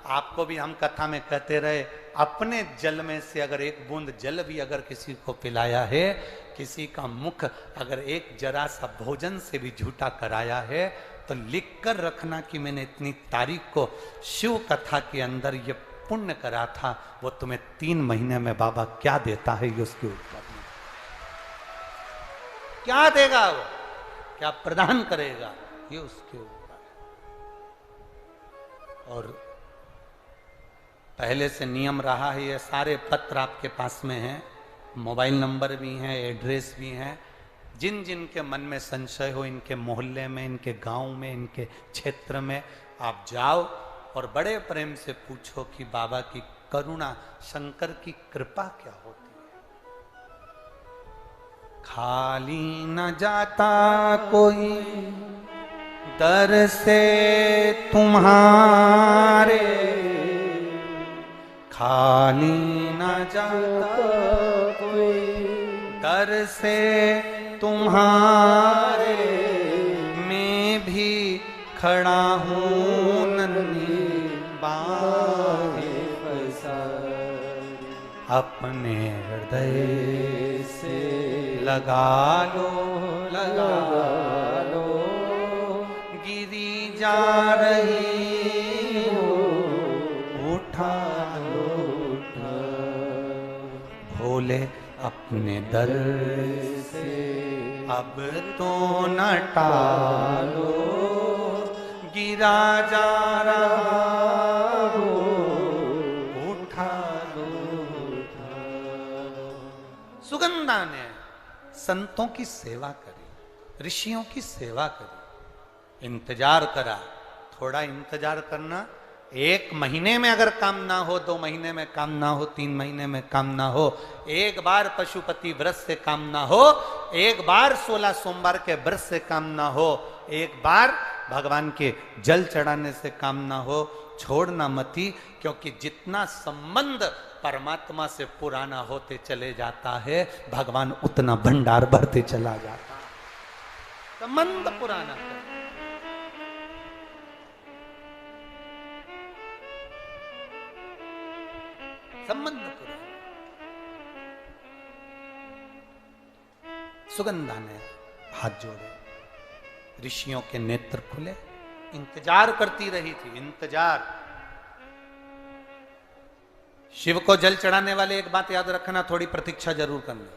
Speaker 1: आपको भी हम कथा में कहते रहे, अपने जल में से अगर एक बूंद जल भी अगर किसी को पिलाया है, किसी का मुख अगर एक जरा सा भोजन से भी झूठा कराया है, तो लिख कर रखना कि मैंने इतनी तारीख को शिव कथा के अंदर ये पुण्य करा था। वो तुम्हें 3 महीने में बाबा क्या देता है ये उसके ऊपर, क्या देगा वो, क्या प्रदान करेगा ये उसके ऊपर। और पहले से नियम रहा है, ये सारे पत्र आपके पास में हैं, मोबाइल नंबर भी हैं, एड्रेस भी हैं। जिन जिन के मन में संशय हो, इनके मोहल्ले में, इनके गांव में, इनके क्षेत्र में आप जाओ और बड़े प्रेम से पूछो कि बाबा की करुणा, शंकर की कृपा क्या होती है। खाली न जाता कोई दर से तुम्हारे, खाली न जाता कोई दर से तुम्हारे, मैं भी खड़ा हूँ नन्ही बाहें पसार, अपने हृदय से लगा लो, लगा लो, गिरी जा रही हो, उठा लो, उठा। भोले अपने दर से अब तो न टालो, गिरा जा रहा हो, उठा लो, उठा लो। सुगंधा ने संतों की सेवा करी, ऋषियों की सेवा करी, इंतजार करा। थोड़ा इंतजार करना, 1 महीने में अगर काम ना हो, 2 महीने में काम ना हो, 3 महीने में काम ना हो, एक बार पशुपति व्रत से काम ना हो, एक बार 16 सोमवार के व्रत से काम ना हो, एक बार भगवान के जल चढ़ाने से काम ना हो, छोड़ना मती। क्योंकि जितना संबंध परमात्मा से पुराना होते चले जाता है, भगवान उतना भंडार भरते चला जाता है। संबंध पुराना कर, संबंध पुराना। सुगंधा ने हाथ जोड़े, ऋषियों के नेत्र खुले, इंतजार करती रही थी, इंतजार। शिव को जल चढ़ाने वाले एक बात याद रखना, थोड़ी प्रतीक्षा जरूर करना।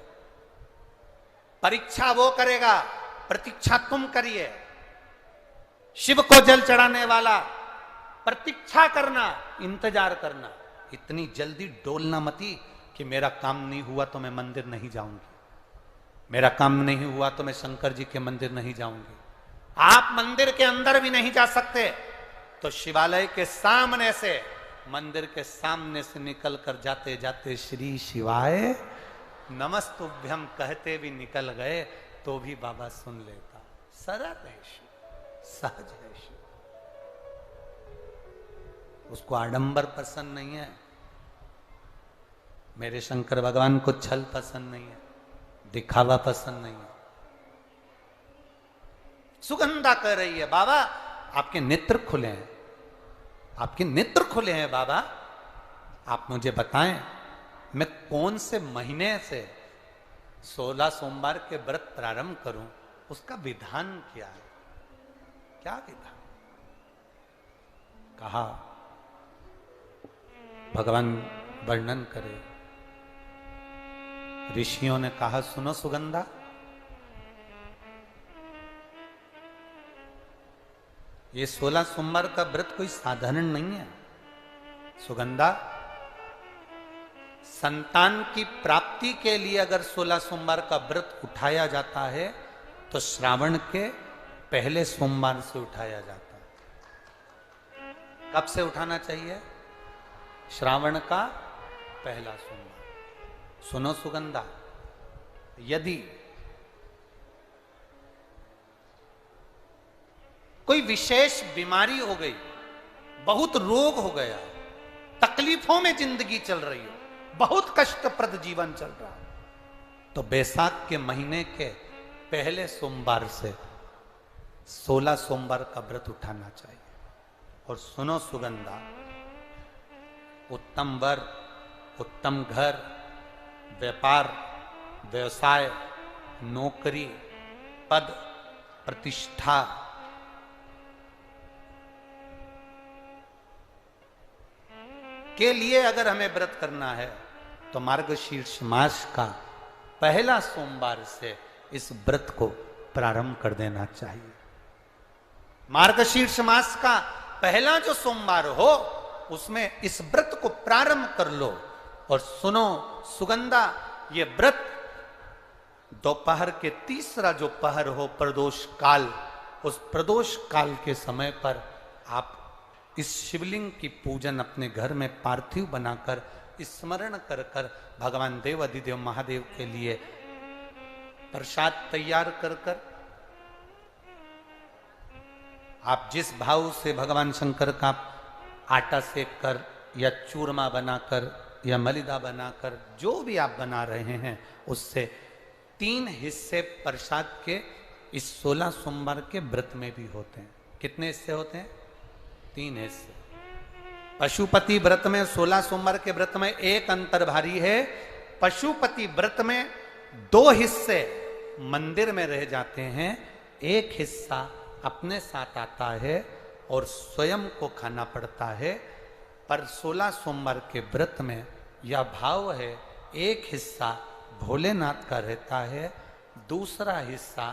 Speaker 1: परीक्षा वो करेगा, प्रतीक्षा तुम करिए। शिव को जल चढ़ाने वाला प्रतीक्षा करना, इंतजार करना। इतनी जल्दी डोलना मती कि मेरा काम नहीं हुआ तो मैं मंदिर नहीं जाऊंगी, मेरा काम नहीं हुआ तो मैं शंकर जी के मंदिर नहीं जाऊंगी। आप मंदिर के अंदर भी नहीं जा सकते तो शिवालय के सामने से, मंदिर के सामने से निकल कर जाते जाते श्री शिवाय नमस्तुभ्यम कहते भी निकल गए तो भी बाबा सुन लेता। सरल है शिव, सहज है शिव, उसको आडंबर पसंद नहीं है। मेरे शंकर भगवान को छल पसंद नहीं है, दिखावा पसंद नहीं है। सुगंधा कह रही है, बाबा आपके नेत्र खुले हैं, आपके नेत्र खुले हैं बाबा, आप मुझे बताएं मैं कौन से महीने से 16 सोमवार के व्रत प्रारंभ करूं, उसका विधान क्या है, क्या विधान। कहा भगवान वर्णन करे। ऋषियों ने कहा सुनो सुगंधा, ये 16 सोमवार का व्रत कोई साधारण नहीं है। सुगंधा, संतान की प्राप्ति के लिए अगर 16 सोमवार का व्रत उठाया जाता है तो श्रावण के पहले सोमवार से उठाया जाता है। कब से उठाना चाहिए? श्रावण का पहला सोमवार। सुनो सुगंधा, यदि कोई विशेष बीमारी हो गई, बहुत रोग हो गया, तकलीफों में जिंदगी चल रही हो, बहुत कष्टप्रद जीवन चल रहा है, तो बैसाख के महीने के पहले सोमवार से 16 सोमवार का व्रत उठाना चाहिए। और सुनो सुगंधा, उत्तम वर, उत्तम घर, व्यापार, व्यवसाय, नौकरी, पद, प्रतिष्ठा, के लिए अगर हमें व्रत करना है तो मार्गशीर्ष मास का पहला सोमवार से इस व्रत को प्रारंभ कर देना चाहिए। मार्गशीर्ष मास का पहला जो सोमवार हो उसमें इस व्रत को प्रारंभ कर लो। और सुनो सुगंधा, ये व्रत दोपहर के तीसरा जो पहर हो, प्रदोष काल, उस प्रदोष काल के समय पर आप इस शिवलिंग की पूजन अपने घर में पार्थिव बनाकर स्मरण कर कर भगवान देव अधिदेव महादेव के लिए प्रसाद तैयार कर कर, आप जिस भाव से भगवान शंकर का आटा सेक कर या चूरमा बनाकर या मलिदा बनाकर जो भी आप बना रहे हैं, उससे 3 हिस्से प्रसाद के इस 16 सोमवार के व्रत में भी होते हैं। कितने हिस्से होते हैं? 3 हिस्से। पशुपति व्रत में 16 सोमवार के व्रत में एक अंतर भारी है। पशुपति व्रत में 2 हिस्से मंदिर में रह जाते हैं, एक हिस्सा अपने साथ आता है और स्वयं को खाना पड़ता है। पर 16 सोमवार के व्रत में यह भाव है, एक हिस्सा भोलेनाथ का रहता है, दूसरा हिस्सा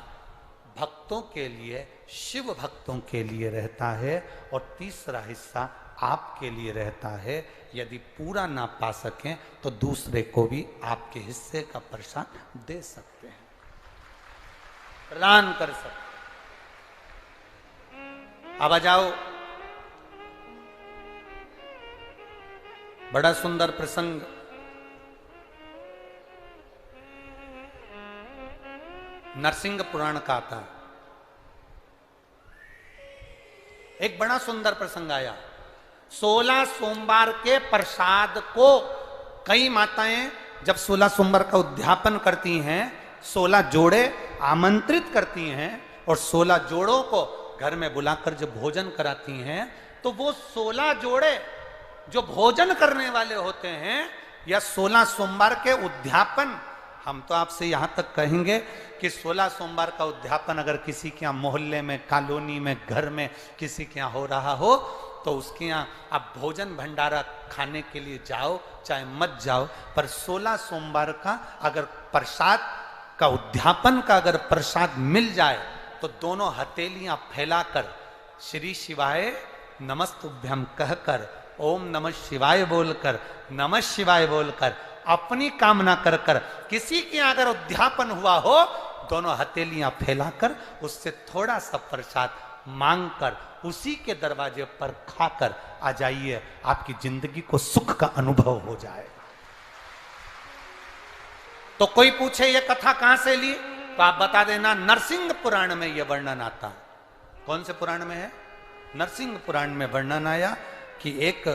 Speaker 1: भक्तों के लिए, शिव भक्तों के लिए रहता है, और तीसरा हिस्सा आपके लिए रहता है। यदि पूरा ना पा सकें तो दूसरे को भी आपके हिस्से का प्रसाद दे सकते हैं, प्रदान कर सकते हैं। अब आ जाओ, बड़ा सुंदर प्रसंग। नरसिंह पुराण का आता है। एक बड़ा सुंदर प्रसंग आया। 16 सोमवार के प्रसाद को कई माताएं जब 16 सोमवार का उद्यापन करती हैं, 16 जोड़े आमंत्रित करती हैं और 16 जोड़ों को घर में बुलाकर जब भोजन कराती हैं, तो वो 16 जोड़े जो भोजन करने वाले होते हैं या 16 सोमवार के उद्यापन, हम तो आपसे यहां तक कहेंगे कि 16 सोमवार का उद्यापन अगर किसी के यहाँ मोहल्ले में, कॉलोनी में, घर में किसी के यहाँ हो रहा हो, तो उसके यहाँ आप भोजन भंडारा खाने के लिए जाओ चाहे मत जाओ, पर 16 सोमवार का अगर प्रसाद का उद्यापन का अगर प्रसाद मिल जाए तो दोनों हथेलियां फैलाकर श्री शिवाय नमस्तुभ्यम कहकर, ओम नमः शिवाय बोलकर, नमः शिवाय बोलकर अपनी कामना कर कर, किसी के अगर उद्यापन हुआ हो, दोनों हथेलियां फैलाकर उससे थोड़ा सा प्रसाद मांगकर उसी के दरवाजे पर खाकर आ जाइए, आपकी जिंदगी को सुख का अनुभव हो जाए। तो कोई पूछे ये कथा कहां से ली, तो आप बता देना नरसिंह पुराण में यह वर्णन आता। कौन से पुराण में है? नरसिंह पुराण में वर्णन आया कि एक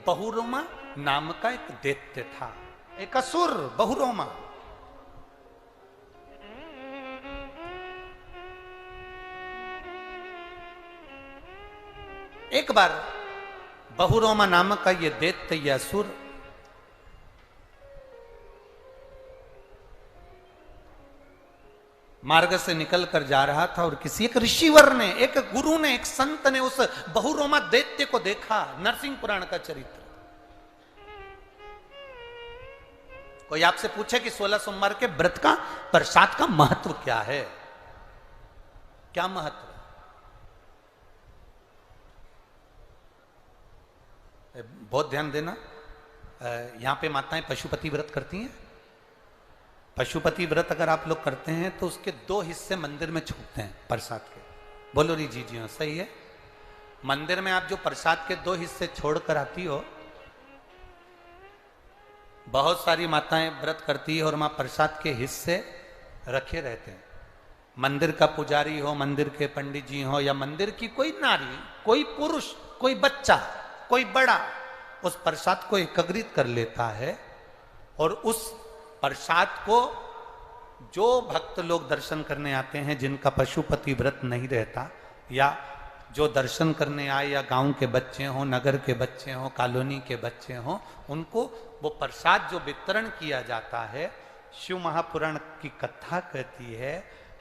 Speaker 1: बहुरोमा नाम का एक दैत्य था, एक असुर बहुरोमा। एक बार बहुरोमा नामक का ये दैत्य, ये असुर मार्ग से निकल कर जा रहा था और किसी एक ऋषिवर ने, एक गुरु ने, एक संत ने उस बहुरोमा दैत्य को देखा। नरसिंह पुराण का चरित्र। कोई आपसे पूछे कि 16 सोमवार के व्रत का प्रसाद का महत्व क्या है, क्या महत्व? बहुत ध्यान देना, यहां पे माताएं पशुपति व्रत करती हैं। पशुपति व्रत अगर आप लोग करते हैं तो उसके 2 हिस्से मंदिर में छूटते हैं प्रसाद के। बोलो री जी, जी हाँ सही है। मंदिर में आप जो प्रसाद के 2 हिस्से छोड़कर आती हो, बहुत सारी माताएं व्रत करती है और वहां प्रसाद के हिस्से रखे रहते हैं। मंदिर का पुजारी हो, मंदिर के पंडित जी हो, या मंदिर की कोई नारी, कोई पुरुष, कोई बच्चा, कोई बड़ा, उस प्रसाद को एकत्रित कर लेता है और उस प्रसाद को जो भक्त लोग दर्शन करने आते हैं, जिनका पशुपति व्रत नहीं रहता, या जो दर्शन करने आए, या गांव के बच्चे हों, नगर के बच्चे हों, कॉलोनी के बच्चे हों, उनको वो प्रसाद जो वितरण किया जाता है, शिव महापुराण की कथा कहती है,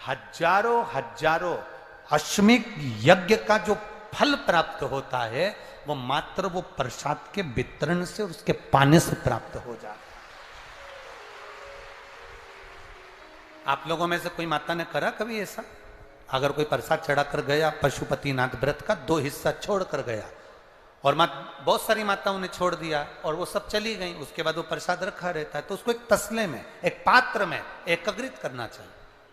Speaker 1: हजारों हजारों अश्वमेध यज्ञ का जो फल प्राप्त होता है, वो मात्र वो प्रसाद के वितरण से और उसके पाने से प्राप्त हो जाता है। आप लोगों में से कोई माता ने करा कभी ऐसा? अगर कोई प्रसाद चढ़ाकर गया, पशुपतिनाथ व्रत का 2 हिस्सा छोड़कर गया, और बहुत सारी माताओं ने छोड़ दिया और वो सब चली गई, उसके बाद वो प्रसाद रखा रहता है, तो उसको एक तसले में, एक पात्र में एकत्रित करना चाहिए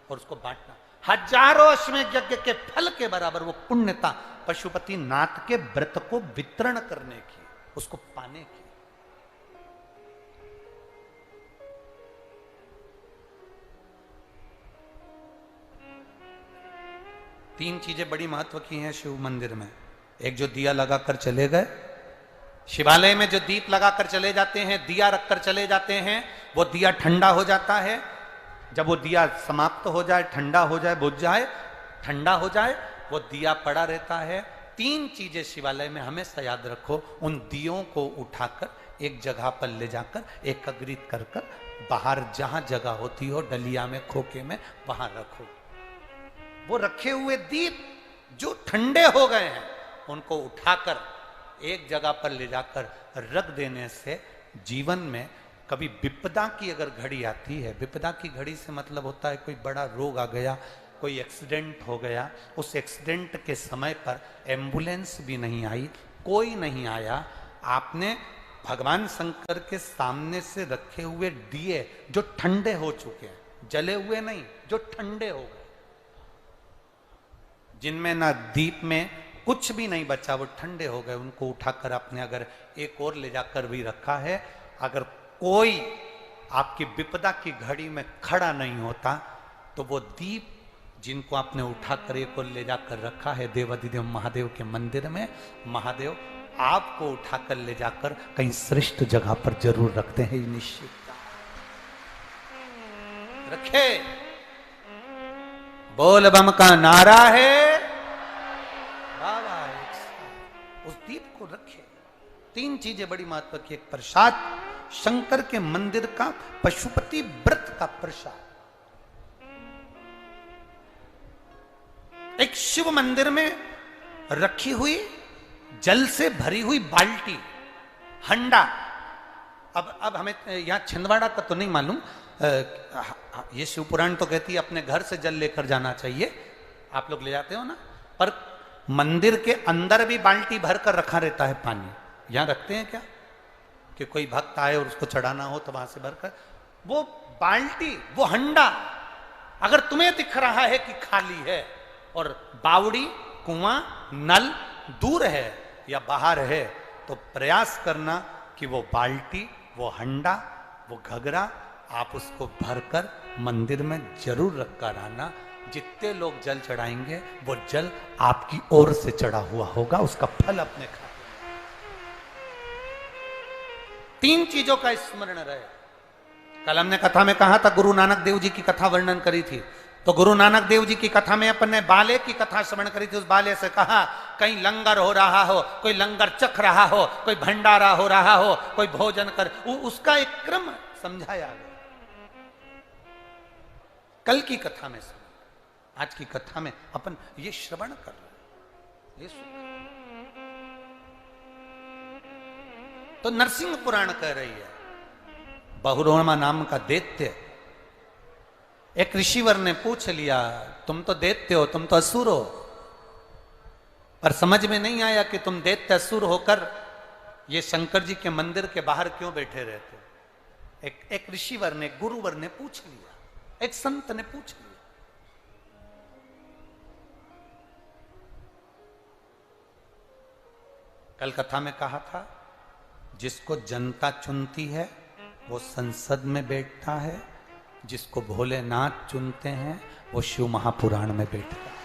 Speaker 1: और उसको बांटना। हजारों अश्वमेध यज्ञ के फल के बराबर वो पुण्यता पशुपतिनाथ के व्रत को वितरण करने की, उसको पाने की। तीन चीजें बड़ी महत्व की हैं शिव मंदिर में। एक, जो दिया लगाकर चले गए, शिवालय में जो दीप लगाकर चले जाते हैं, दिया रखकर चले जाते हैं, वो दिया ठंडा हो जाता है। जब वो दिया समाप्त हो जाए, ठंडा हो जाए, बुझ जाए, ठंडा हो जाए, वो दिया पड़ा रहता है। 3 चीजें शिवालय में हमेशा याद रखो। उन दियों को उठाकर एक जगह पर ले जाकर एकत्रित कर कर बाहर जहां जगह होती हो, डलिया में, खोखे में, वहां रखो। वो रखे हुए दीप जो ठंडे हो गए हैं, उनको उठाकर एक जगह पर ले जाकर रख देने से जीवन में कभी विपदा की अगर घड़ी आती है, विपदा की घड़ी से मतलब होता है कोई बड़ा रोग आ गया, कोई एक्सीडेंट हो गया, उस एक्सीडेंट के समय पर एम्बुलेंस भी नहीं आई, कोई नहीं आया, आपने भगवान शंकर के सामने से रखे हुए दिए जो ठंडे हो चुके हैं, जले हुए नहीं, जो ठंडे हो गए, जिनमें ना दीप में कुछ भी नहीं बचा, वो ठंडे हो गए, उनको उठाकर आपने अगर एक और ले जाकर भी रखा है, अगर कोई आपकी विपदा की घड़ी में खड़ा नहीं होता, तो वो दीप जिनको आपने उठाकर एक और ले जाकर रखा है देवाधिदेव महादेव के मंदिर में, महादेव आपको उठाकर ले जाकर कहीं श्रेष्ठ जगह पर जरूर रखते हैं, ये निश्चित रखे। बोल बम का नारा है बाबा, उस दीप को रखे। 3 चीजें बड़ी महत्व की, एक प्रसाद, शंकर के मंदिर का पशुपति व्रत का प्रसाद, एक शिव मंदिर में रखी हुई जल से भरी हुई बाल्टी, हंडा। अब हमें यहां छिंदवाड़ा का तो नहीं मालूम, ये शिव पुराण तो कहती है अपने घर से जल लेकर जाना चाहिए, आप लोग ले जाते हो ना, पर मंदिर के अंदर भी बाल्टी भर कर रखा रहता है पानी। यहां रखते हैं क्या कि कोई भक्त आए और उसको चढ़ाना हो तो वहां से भरकर, वो बाल्टी, वो हंडा अगर तुम्हें दिख रहा है कि खाली है और बावड़ी, कुआं, नल दूर है या बाहर है, तो प्रयास करना कि वो बाल्टी, वो हंडा, वो घगरा आप उसको भरकर मंदिर में जरूर रखकर आना। जितने लोग जल चढ़ाएंगे वो जल आपकी ओर से चढ़ा हुआ होगा, उसका फल अपने खाते। 3 चीजों का स्मरण रहे। कल हमने कथा में कहा था, गुरु नानक देव जी की कथा वर्णन करी थी, तो गुरु नानक देव जी की कथा में अपन ने बाले की कथा श्रवण करी थी। उस बाले से कहा कहीं लंगर हो रहा हो, कोई लंगर चख रहा हो, कोई भंडारा हो रहा हो, कोई भोजन कर, उसका एक क्रम समझाया गया कल की कथा में। आज की कथा में अपन ये श्रवण कर रहे हैं, तो नरसिंह पुराण कह रही है, बहुरोमा नाम का दैत्य, एक ऋषिवर ने पूछ लिया, तुम तो दैत्य हो, तुम तो असुर हो, पर समझ में नहीं आया कि तुम दैत्य असुर होकर ये शंकर जी के मंदिर के बाहर क्यों बैठे रहते हो। एक ऋषिवर ने, गुरुवर ने पूछ लिया, एक संत ने पूछ लिया। कल कथा में कहा था, जिसको जनता चुनती है वो संसद में बैठता है, जिसको भोलेनाथ चुनते हैं वो शिव महापुराण में बैठता है।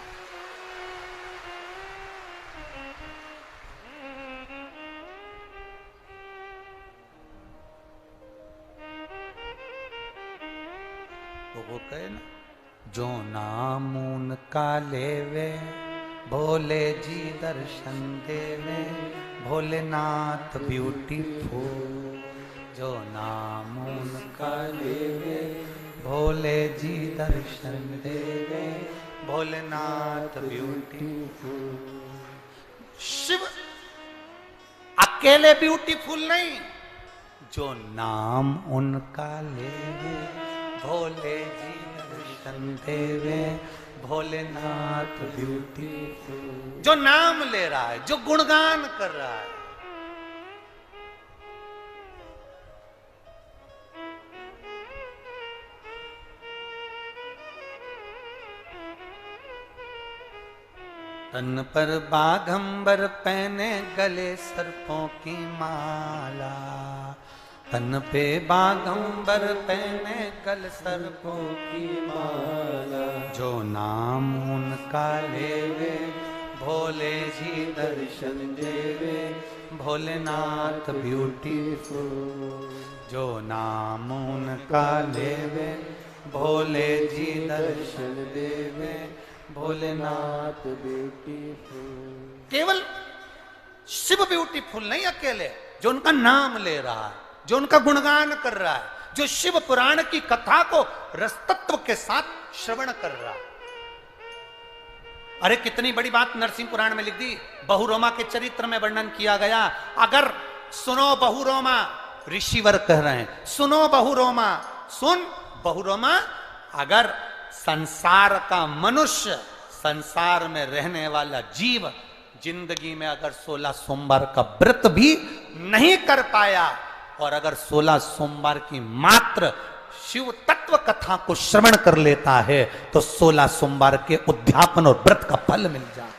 Speaker 1: तो वो कहे ना, जो नाम उनका लेवे भोले जी दर्शन देवे, भोलेनाथ ब्यूटीफुल, जो नाम उनका लेवे भोले जी दर्शन देवे, भोलेनाथ ब्यूटीफुल। शिव अकेले ब्यूटीफुल नहीं, जो नाम उनका लेवे भोले जी दर्शन देवे, भोलेनाथ ब्यूटीफुल। जो नाम ले रहा है, जो गुणगान कर रहा है, तन पर बाघंबर पहने गले सर्पों की माला, तन पे बाघंबर पहने गल सर्पों की माला, जो नाम उनका लेवे भोले जी दर्शन देवे, भोलेनाथ ब्यूटीफुल। जो नाम उनका लेवे भोले जी दर्शन देवे, भोलेनाथ ब्यूटीफुल। केवल शिव ब्यूटीफुल नहीं, अकेले जो उनका नाम ले रहा है, जो उनका गुणगान कर रहा है, जो शिव पुराण की कथा को रसतत्व के साथ श्रवण कर रहा है। अरे कितनी बड़ी बात नरसिंह पुराण में लिख दी, बहुरोमा के चरित्र में वर्णन किया गया। अगर सुनो बहुरोमा, ऋषिवर कह रहे हैं, सुनो बहुरोमा, सुन बहुरोमा, अगर संसार का मनुष्य, संसार में रहने वाला जीव जिंदगी में अगर 16 सोमवार का व्रत भी नहीं कर पाया और अगर 16 सोमवार की मात्र शिव तत्व कथा को श्रवण कर लेता है तो 16 सोमवार के उद्यापन और व्रत का फल मिल जाए।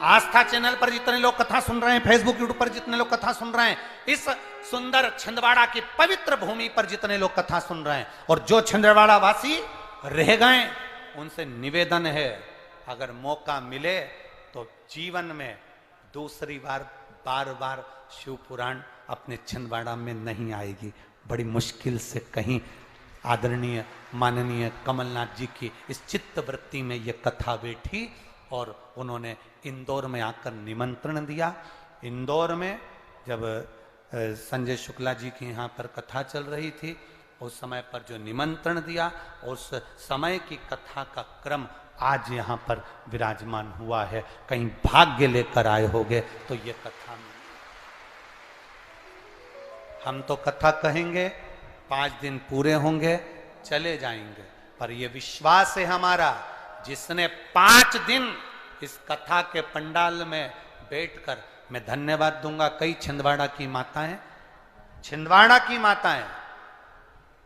Speaker 1: आस्था चैनल पर जितने लोग कथा सुन रहे हैं, फेसबुक यूट्यूब पर जितने लोग कथा सुन रहे हैं, इस सुंदर छिंदवाड़ा की पवित्र भूमि पर जितने लोग कथा सुन रहे हैं, और जो छिंदवाड़ा वासी रह गए उनसे निवेदन है, अगर मौका मिले तो जीवन में दूसरी बार बार शिव पुराण अपने छिंदवाड़ा में नहीं आएगी। बड़ी मुश्किल से कहीं आदरणीय माननीय कमलनाथ जी की इस चित्त वृत्ति में ये कथा बैठी और उन्होंने इंदौर में आकर निमंत्रण दिया। इंदौर में जब संजय शुक्ला जी की यहाँ पर कथा चल रही थी, उस समय पर जो निमंत्रण दिया, उस समय की कथा का क्रम आज यहाँ पर विराजमान हुआ है। कहीं भाग्य लेकर आए होगे तो ये कथा में हम तो कथा कहेंगे, 5 दिन पूरे होंगे, चले जाएंगे, पर ये विश्वास है हमारा, जिसने 5 दिन इस कथा के पंडाल में बैठकर, मैं धन्यवाद दूंगा कई छिंदवाड़ा की माताएं, छिंदवाड़ा की माताएं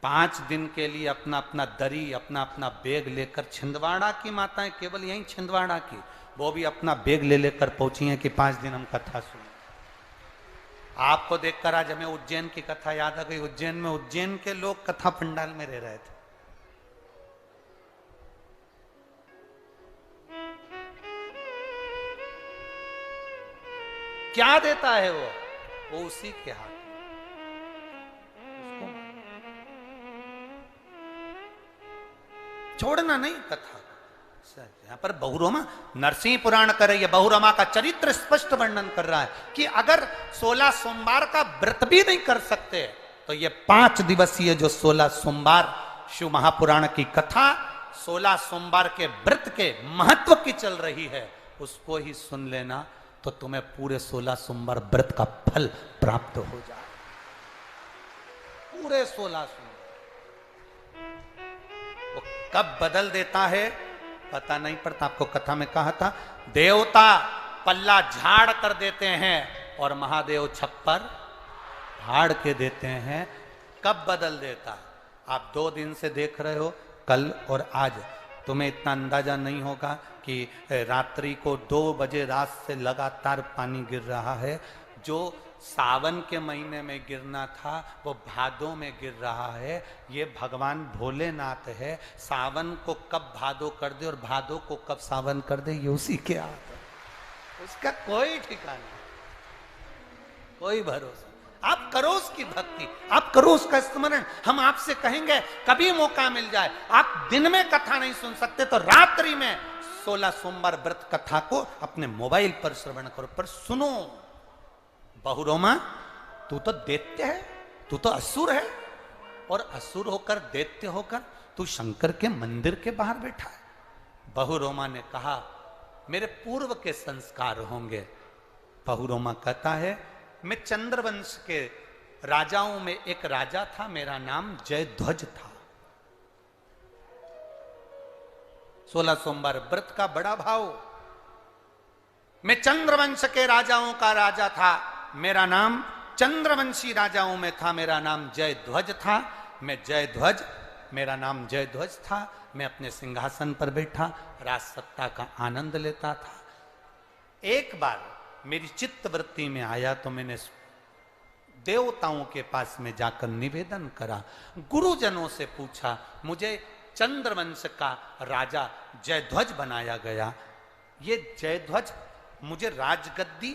Speaker 1: 5 दिन के लिए अपना अपना दरी, अपना अपना बैग लेकर, छिंदवाड़ा की माताएं, केवल यही छिंदवाड़ा की, वो भी अपना बैग ले लेकर पहुंची हैं कि 5 दिन हम कथा सुने। आपको देखकर आज हमें उज्जैन की कथा याद आ गई। उज्जैन में उज्जैन के लोग कथा पंडाल में रह रहे थे। क्या देता है वो उसी के हाथ में। छोड़ना नहीं कथा। यहां पर बहुरमा नरसिंह पुराण कर रही है, बहुरमा का चरित्र स्पष्ट वर्णन कर रहा है कि अगर 16 सोमवार का व्रत भी नहीं कर सकते तो ये 5 दिवसीय जो 16 सोमवार शिव महापुराण की कथा 16 सोमवार के व्रत के महत्व की चल रही है, उसको ही सुन लेना तो तुम्हें पूरे 16 सोमवार व्रत का फल प्राप्त हो जाए। पूरे 16 सोमवार वो कब बदल देता है पता नहीं पड़ता। आपको कथा में कहा था, देवता पल्ला झाड़ कर देते हैं और महादेव छप्पर फाड़ के देते हैं। कब बदल देता है? आप 2 दिन से देख रहे हो, कल और आज। तुम्हें इतना अंदाजा नहीं होगा कि रात्रि को 2 बजे रात से लगातार पानी गिर रहा है। जो सावन के महीने में गिरना था वो भादों में गिर रहा है। ये भगवान भोलेनाथ है। सावन को कब भादो कर दे और भादो को कब सावन कर दे, ये उसी के हाथ है। उसका कोई ठिकाना, कोई भरोसा। आप करो उसकी भक्ति, आप करो उसका स्मरण। हम आपसे कहेंगे कभी मौका मिल जाए, आप दिन में कथा नहीं सुन सकते तो रात्रि में 16 सोमवार व्रत कथा को अपने मोबाइल पर श्रवण करो, पर सुनो। बहुरोमा तू तो दैत्य है, तू तो असुर है, और असुर होकर दैत्य होकर तू शंकर के मंदिर के बाहर बैठा है। बहुरोमा ने कहा मेरे पूर्व के संस्कार होंगे। बहुरोमा कहता है मैं चंद्रवंश के राजाओं में एक राजा था, मेरा नाम जयध्वज था। 16 सोमवार व्रत का बड़ा भाव। मैं चंद्रवंश के राजाओं का राजा था, मेरा नाम चंद्रवंशी राजाओं में था, मेरा नाम जयध्वज था। मैं जयध्वज, मेरा नाम जयध्वज था। मैं अपने सिंहासन पर बैठा राज सत्ता का आनंद लेता था। एक बार मेरी चित्त वृत्ति में आया तो मैंने देवताओं के पास में जाकर निवेदन करा, गुरुजनों से पूछा, मुझे चंद्रवंश का राजा जयध्वज बनाया गया, ये जयध्वज मुझे राजगद्दी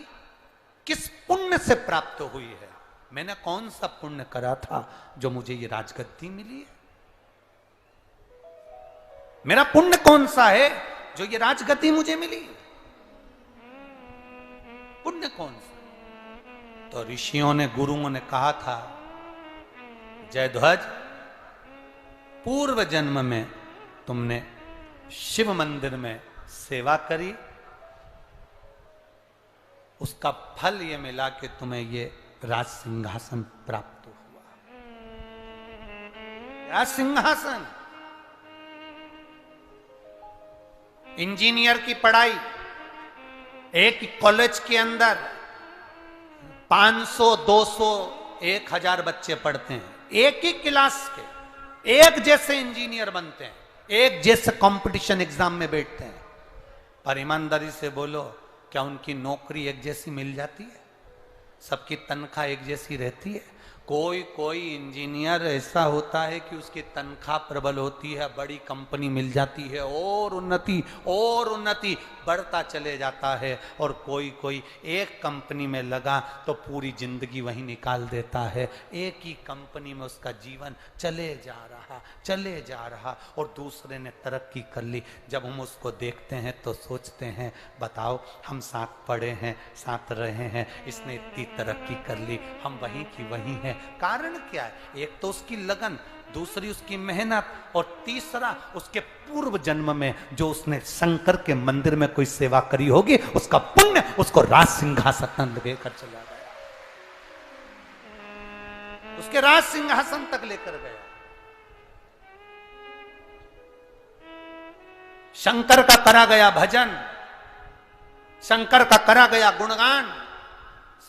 Speaker 1: किस पुण्य से प्राप्त हुई है? मैंने कौन सा पुण्य करा था जो मुझे ये राजगद्दी मिली है? मेरा पुण्य कौन सा है जो ये राजगद्दी मुझे मिली? पुण्य कौन सा? तो ऋषियों ने, गुरुओं ने कहा था, जयध्वज पूर्व जन्म में तुमने शिव मंदिर में सेवा करी, उसका फल ये मिला कि तुम्हें ये राज सिंहासन प्राप्त हुआ। राज सिंहासन। इंजीनियर की पढ़ाई, एक कॉलेज के अंदर 500, 200, 1000 बच्चे पढ़ते हैं। एक ही क्लास के एक जैसे इंजीनियर बनते हैं, एक जैसे कंपटीशन एग्जाम में बैठते हैं। पर ईमानदारी से बोलो, क्या उनकी नौकरी एक जैसी मिल जाती है? सबकी तनख्वाह एक जैसी रहती है? कोई कोई इंजीनियर ऐसा होता है कि उसकी तनख्वाह प्रबल होती है, बड़ी कंपनी मिल जाती है और उन्नति बढ़ता चले जाता है। और कोई कोई एक कंपनी में लगा तो पूरी जिंदगी वहीं निकाल देता है। एक ही कंपनी में उसका जीवन चले जा रहा और दूसरे ने तरक्की कर ली। जब हम उसको देखते हैं तो सोचते हैं, बताओ हम साथ पढ़े हैं, साथ रहे हैं, इसने इतनी तरक्की कर ली, हम वहीं की वहीं हैं। कारण क्या है? एक तो उसकी लगन, दूसरी उसकी मेहनत और तीसरा उसके पूर्व जन्म में जो उसने शंकर के मंदिर में कोई सेवा करी होगी, उसका पुण्य उसको राज सिंहासन लेकर चला गया, उसके राज सिंहासन तक लेकर गया। शंकर का करा गया भजन, शंकर का करा गया गुणगान,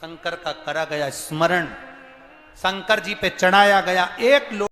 Speaker 1: शंकर का करा गया स्मरण, शंकर जी पे चढ़ाया गया एक